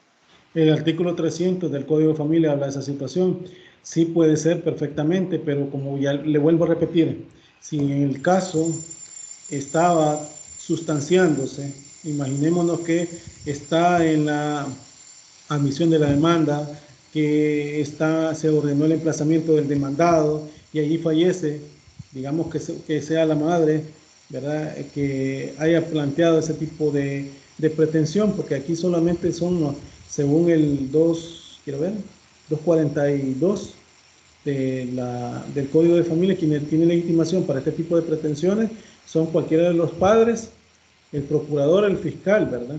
[SPEAKER 1] El artículo 300 del Código de Familia habla de esa situación. Sí puede ser perfectamente, pero como ya le vuelvo a repetir, si en el caso estaba sustanciándose, imaginémonos que está en la admisión de la demanda, que se ordenó el emplazamiento del demandado y allí fallece, digamos que sea la madre, ¿verdad?, que haya planteado ese tipo de pretensión, porque aquí solamente son, según el 242 del Código de Familia, quien tiene legitimación para este tipo de pretensiones son cualquiera de los padres, el procurador, el fiscal, ¿verdad?,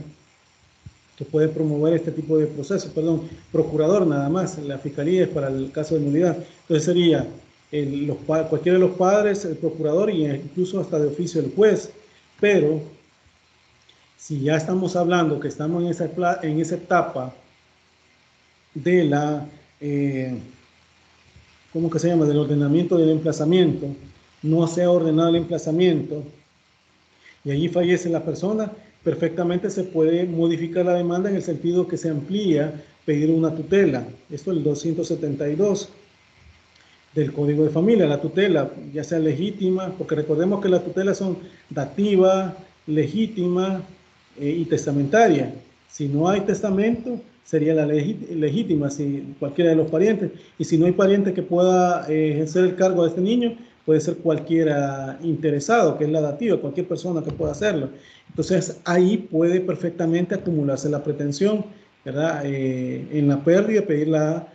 [SPEAKER 1] que puede promover este tipo de procesos. Perdón, procurador nada más, la fiscalía es para el caso de nulidad. Entonces sería cualquiera de los padres, el procurador, y incluso hasta de oficio el juez. Pero si ya estamos hablando que estamos en esa etapa de la, ¿cómo que se llama?, del ordenamiento del emplazamiento, no se ha ordenado el emplazamiento y allí fallece la persona, perfectamente se puede modificar la demanda en el sentido que se amplía pedir una tutela. Esto es el 272 del Código de Familia. La tutela, ya sea legítima, porque recordemos que las tutelas son dativa, legítima y testamentaria. Si no hay testamento, sería la legítima, si cualquiera de los parientes. Y si no hay pariente que pueda ejercer el cargo de este niño, puede ser cualquiera interesado, que es la dativa, cualquier persona que pueda hacerlo. Entonces, ahí puede perfectamente acumularse la pretensión, ¿verdad?, en la pérdida, pedir la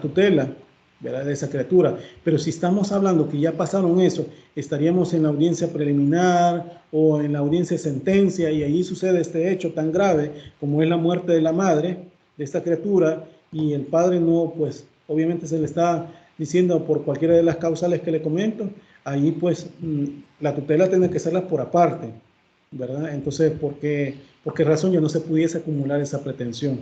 [SPEAKER 1] tutela, ¿verdad?, de esa criatura. Pero si estamos hablando que ya pasaron eso, estaríamos en la audiencia preliminar o en la audiencia de sentencia, y allí sucede este hecho tan grave como es la muerte de la madre de esta criatura, y el padre no, pues obviamente se le está diciendo por cualquiera de las causales que le comento, ahí pues la tutela tiene que serla por aparte, ¿verdad? Entonces, ¿por qué razón ya no se pudiese acumular esa pretensión?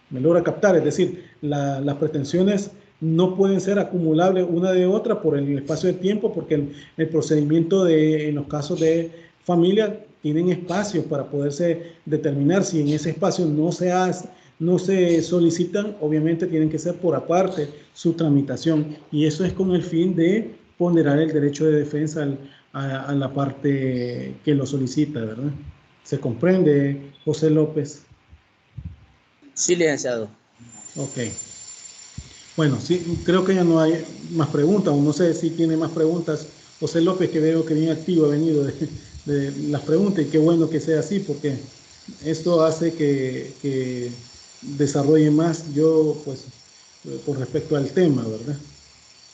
[SPEAKER 1] ¿Me logra captar? Es decir, las pretensiones no pueden ser acumulables una de otra por el espacio de tiempo, porque el procedimiento en los casos de familia tienen espacio para poderse determinar. Si en ese espacio no se solicitan, obviamente tienen que ser por aparte su tramitación, y eso es con el fin de ponderar el derecho de defensa a la parte que lo solicita, ¿verdad? ¿Se comprende, José López?
[SPEAKER 4] Sí, licenciado.
[SPEAKER 1] Ok. Bueno, sí, creo que ya no hay más preguntas, o no sé si tiene más preguntas José López, que veo que bien activo ha venido de las preguntas, y qué bueno que sea así, porque esto hace que desarrolle más yo, pues, con respecto al tema, ¿verdad?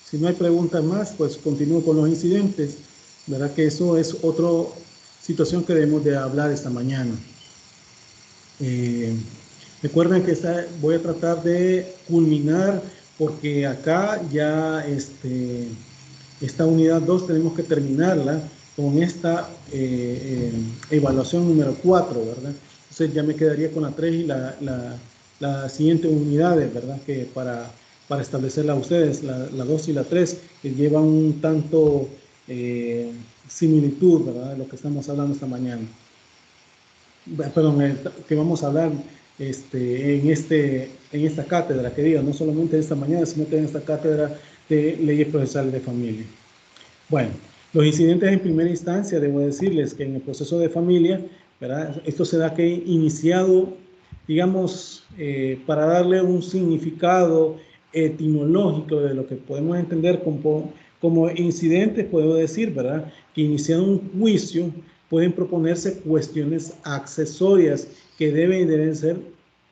[SPEAKER 1] Si no hay preguntas más, pues continúo con los incidentes, ¿verdad? Que eso es situación que debemos de hablar esta mañana. Recuerden que voy a tratar de culminar, porque acá ya esta unidad 2 tenemos que terminarla con esta evaluación número 4, ¿verdad? Entonces ya me quedaría con la 3 y la siguiente unidades, ¿verdad? Que para establecerla a ustedes, la 2 y la 3, que llevan un tanto similitud, ¿verdad? De lo que estamos hablando esta mañana. Perdón, que vamos a hablar en esta cátedra, que diga, no solamente esta mañana, sino que en esta cátedra de leyes procesales de familia. Bueno, los incidentes en primera instancia, debo decirles que en el proceso de familia, ¿verdad? Esto se da que iniciado, digamos, para darle un significado etimológico de lo que podemos entender como incidentes, puedo decir, ¿verdad? Que iniciando un juicio pueden proponerse cuestiones accesorias que deben ser,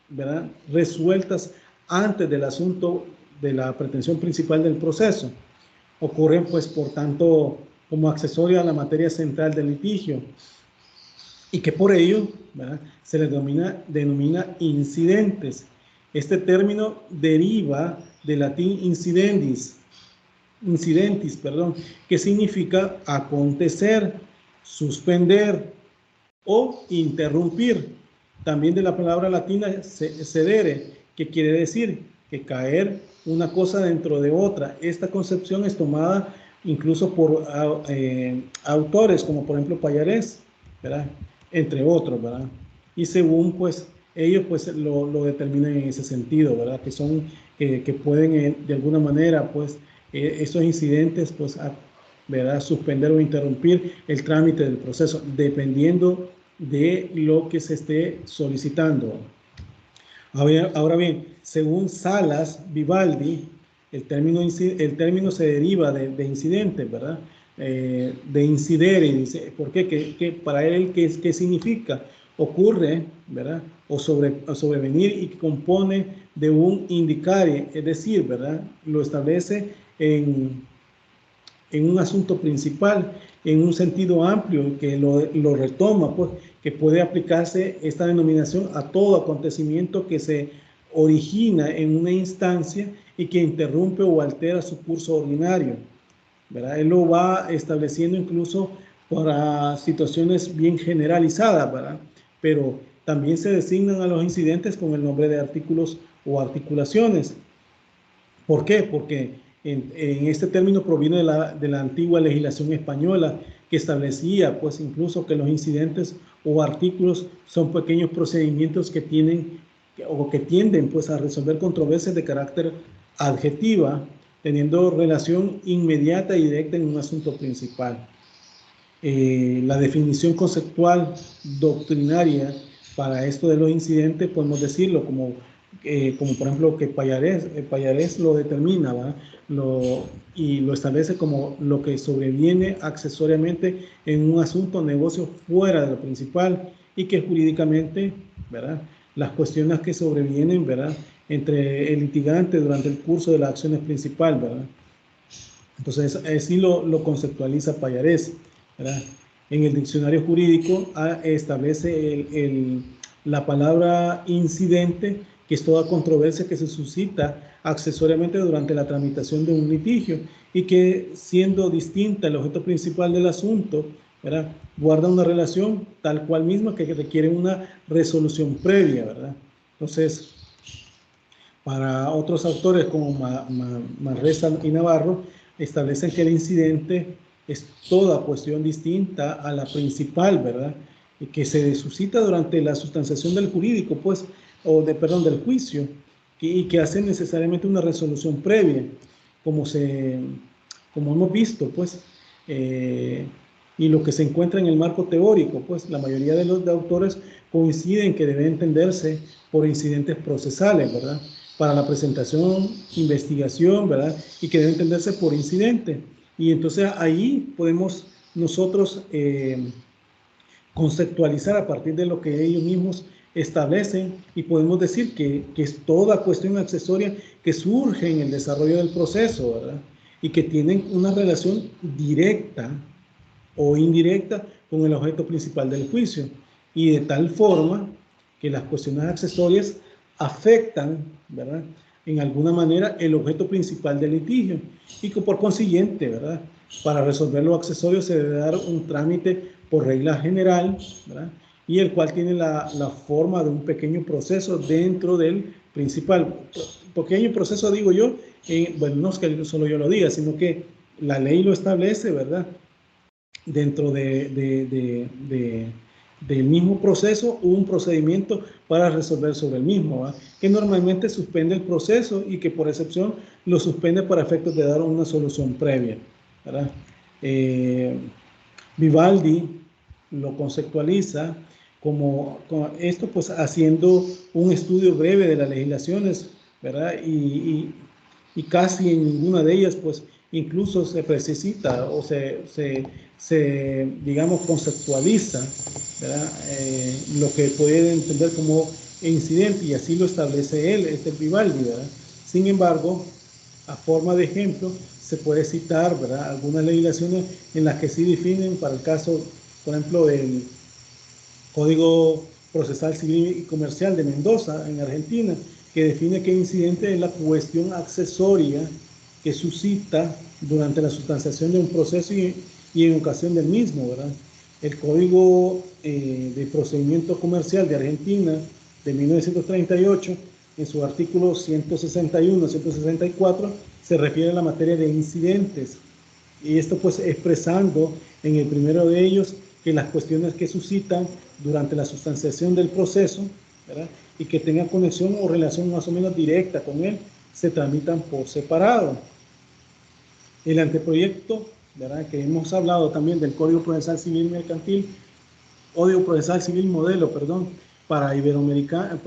[SPEAKER 1] ¿verdad?, resueltas antes del asunto de la pretensión principal del proceso. Ocurren, pues, por tanto, como accesoria a la materia central del litigio, y que por ello, ¿verdad?, se les denomina incidentes. Este término deriva del latín incidentis, que significa acontecer, suspender o interrumpir. También de la palabra latina cedere, que quiere decir que caer una cosa dentro de otra. Esta concepción es tomada incluso por autores como por ejemplo Pallarés, ¿verdad?, entre otros, ¿verdad? Y según pues ellos pues lo determinan en ese sentido, ¿verdad? Que son que pueden de alguna manera pues esos incidentes pues ¿verdad?, suspender o interrumpir el trámite del proceso dependiendo de lo que se esté solicitando. Ahora bien, según Salas Vivaldi, el término se deriva de incidente, ¿verdad? De incidere, dice, ¿por qué? Que para él, ¿qué significa? Ocurre, ¿verdad? O sobrevenir, y que compone de un indicare, es decir, ¿verdad?, lo establece en un asunto principal, en un sentido amplio, que lo retoma, pues, que puede aplicarse esta denominación a todo acontecimiento que se origina en una instancia y que interrumpe o altera su curso ordinario, ¿verdad? Él lo va estableciendo incluso para situaciones bien generalizadas, ¿verdad? Pero también se designan a los incidentes con el nombre de artículos o articulaciones. ¿Por qué? Porque en este término proviene de la antigua legislación española, que establecía pues incluso que los incidentes o artículos son pequeños procedimientos que tienden pues a resolver controversias de carácter adjetiva, teniendo relación inmediata y directa en un asunto principal. La definición conceptual doctrinaria para esto de los incidentes podemos decirlo como por ejemplo que Pallarés lo determina, ¿verdad?, y lo establece como lo que sobreviene accesoriamente en un asunto o negocio fuera de lo principal, y que jurídicamente, ¿verdad?, las cuestiones que sobrevienen, ¿verdad?, entre el litigante durante el curso de la acción principal, ¿verdad? Entonces así lo conceptualiza Pallarés, ¿verdad? En el diccionario jurídico establece la palabra incidente, que es toda controversia que se suscita accesoriamente durante la tramitación de un litigio y que, siendo distinta el objeto principal del asunto, ¿verdad?, guarda una relación tal cual misma que requiere una resolución previa, ¿verdad? Entonces, para otros autores como Manresa y Navarro, establecen que el incidente es toda cuestión distinta a la principal, ¿verdad?, y que se suscita durante la sustanciación del jurídico, pues, del juicio, y que hace necesariamente una resolución previa, como hemos visto, pues, y lo que se encuentra en el marco teórico, pues, la mayoría de los autores coinciden que debe entenderse por incidentes procesales, ¿verdad?, para la presentación, investigación, ¿verdad?, y que debe entenderse por incidente. Y entonces ahí podemos nosotros conceptualizar a partir de lo que ellos mismos establecen, y podemos decir que es toda cuestión accesoria que surge en el desarrollo del proceso, ¿verdad?, y que tienen una relación directa o indirecta con el objeto principal del juicio, y de tal forma que las cuestiones accesorias afectan, ¿verdad?, en alguna manera el objeto principal del litigio, y que por consiguiente, ¿verdad?, para resolver los accesorios se debe dar un trámite por regla general, ¿verdad?, y el cual tiene la forma de un pequeño proceso dentro del principal. Pequeño proceso, digo yo, bueno, no es que solo yo lo diga, sino que la ley lo establece, ¿verdad?, dentro del mismo proceso, un procedimiento para resolver sobre el mismo, ¿verdad?, que normalmente suspende el proceso y que por excepción lo suspende para efectos de dar una solución previa, ¿verdad? Vivaldi lo conceptualiza como esto, pues haciendo un estudio breve de las legislaciones, ¿verdad? Y casi en ninguna de ellas, pues incluso se precisa o digamos, conceptualiza, ¿verdad?, lo que puede entender como incidente, y así lo establece él, Vivaldi, ¿verdad? Sin embargo, a forma de ejemplo, se puede citar, ¿verdad?, algunas legislaciones en las que sí definen, para el caso, por ejemplo, del Código Procesal Civil y Comercial de Mendoza, en Argentina, que define que incidente es la cuestión accesoria que suscita durante la sustanciación de un proceso y en ocasión del mismo, ¿verdad? El Código de Procedimiento Comercial de Argentina de 1938, en su artículo 161, 164, se refiere a la materia de incidentes. Y esto pues expresando en el primero de ellos que las cuestiones que suscitan durante la sustanciación del proceso, ¿verdad?, y que tengan conexión o relación más o menos directa con él, se tramitan por separado. El anteproyecto, ¿verdad?, que hemos hablado también del Código Procesal Civil Mercantil, Código Procesal Civil Modelo, perdón, para Iberoamérica,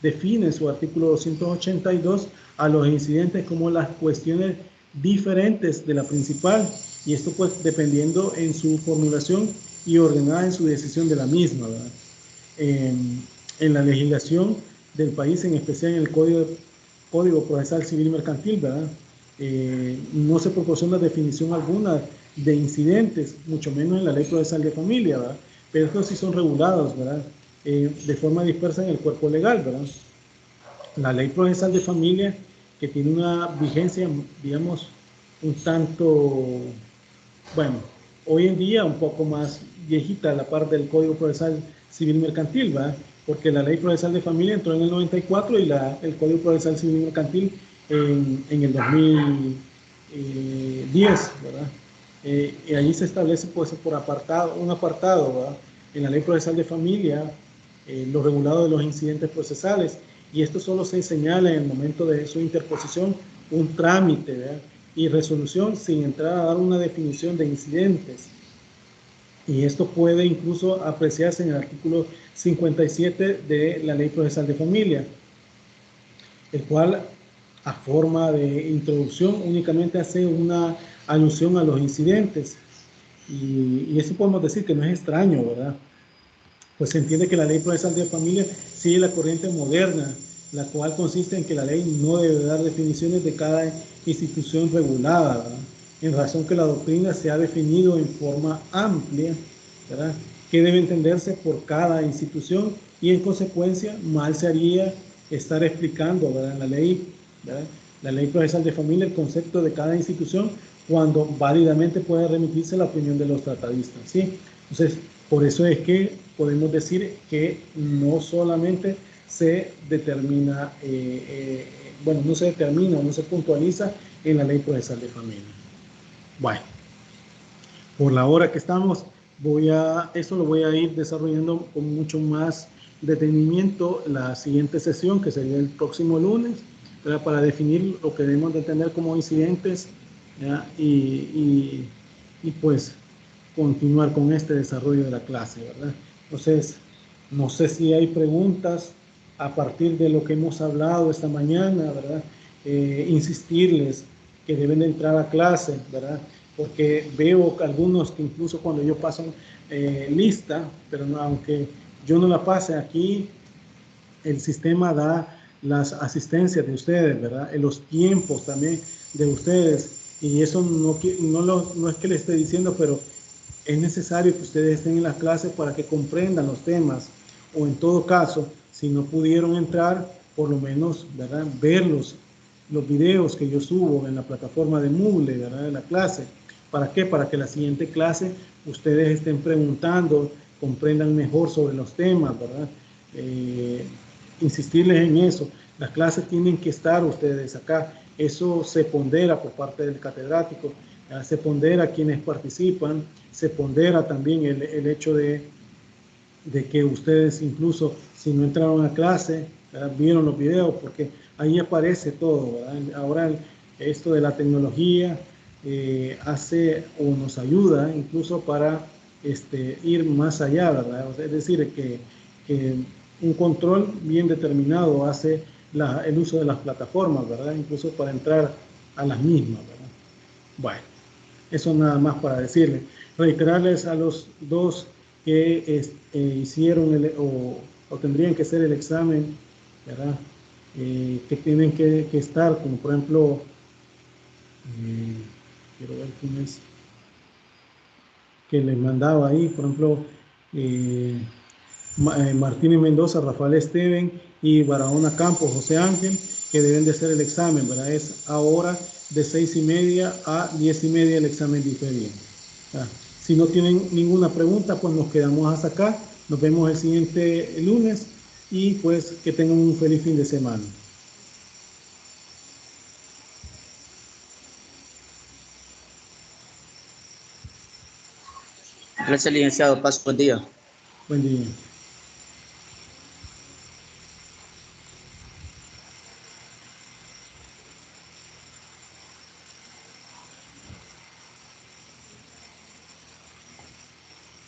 [SPEAKER 1] define en su artículo 282 a los incidentes como las cuestiones diferentes de la principal, y esto pues dependiendo en su formulación y ordenada en su decisión de la misma, ¿verdad? En la legislación del país, en especial en el Código Procesal Civil Mercantil, ¿verdad?, no se proporciona definición alguna de incidentes, mucho menos en la Ley Procesal de Familia, ¿verdad?, pero estos sí son regulados, ¿verdad?, de forma dispersa en el cuerpo legal, ¿verdad? La Ley Procesal de Familia, que tiene una vigencia, digamos, un tanto, bueno, hoy en día un poco más viejita, la parte del Código Procesal Civil Mercantil, ¿verdad?, porque la Ley Procesal de Familia entró en el 94 y el Código Procesal Civil Mercantil en el 2010, ¿verdad? Y allí se establece, pues, por un apartado, ¿verdad?, en la Ley Procesal de Familia, lo regulado de los incidentes procesales, y esto solo se señala en el momento de su interposición un trámite, ¿verdad?, y resolución sin entrar a dar una definición de incidentes. Y esto puede incluso apreciarse en el artículo 57 de la Ley Procesal de Familia, el cual, a forma de introducción, únicamente hace una alusión a los incidentes. Y eso podemos decir que no es extraño, ¿verdad? Pues se entiende que la Ley Procesal de Familia sigue la corriente moderna, la cual consiste en que la ley no debe dar definiciones de cada institución regulada, ¿verdad?, en razón que la doctrina se ha definido en forma amplia, ¿verdad?, que debe entenderse por cada institución, y en consecuencia mal se haría estar explicando, ¿verdad?, la ley procesal de familia, el concepto de cada institución, cuando válidamente puede remitirse a la opinión de los tratadistas, ¿sí? Entonces, por eso es que podemos decir que no solamente se determina, bueno, no se determina, no se puntualiza en la Ley Procesal de Familia. Bueno, por la hora que estamos, eso lo voy a ir desarrollando con mucho más detenimiento la siguiente sesión, que sería el próximo lunes, ¿verdad?, para definir lo que debemos de tener como incidentes, ¿verdad?, y pues continuar con este desarrollo de la clase, ¿verdad? Entonces, no sé si hay preguntas a partir de lo que hemos hablado esta mañana, ¿verdad? Insistirles que deben de entrar a clase, ¿verdad?, porque veo que algunos que incluso cuando yo paso lista, pero no, aunque yo no la pase aquí, el sistema da las asistencias de ustedes, ¿verdad?, en los tiempos también de ustedes, y eso no es que le esté diciendo, pero es necesario que ustedes estén en las clases para que comprendan los temas, o en todo caso, si no pudieron entrar, por lo menos, ¿verdad?, ver los videos que yo subo en la plataforma de Moodle, ¿verdad?, de la clase. ¿Para qué? Para que la siguiente clase ustedes estén preguntando, comprendan mejor sobre los temas, ¿verdad? Insistirles en eso. Las clases tienen que estar ustedes acá. Eso se pondera por parte del catedrático, se pondera quienes participan, se pondera también el hecho de que ustedes, incluso si no entraron a clase, ¿verdad?, vieron los videos, porque ahí aparece todo, ¿verdad? Ahora esto de la tecnología hace o nos ayuda incluso para ir más allá, ¿verdad? Es decir, que un control bien determinado hace el uso de las plataformas, ¿verdad? Incluso para entrar a las mismas, ¿verdad? Bueno, eso nada más para decirles. Reiterarles a los dos que hicieron o tendrían que hacer el examen, ¿verdad? Que tienen que estar, como por ejemplo, quiero ver quién es que les mandaba ahí, por ejemplo, Martínez Mendoza, Rafael Esteven y Barahona Campos, José Ángel, que deben de hacer el examen, ¿verdad? Es ahora de 6:30 a 10:30 el examen diferido. Si no tienen ninguna pregunta, pues nos quedamos hasta acá. Nos vemos el siguiente lunes y pues que tengan un feliz fin de semana.
[SPEAKER 4] Gracias, licenciado. Paso buen día.
[SPEAKER 1] Buen día.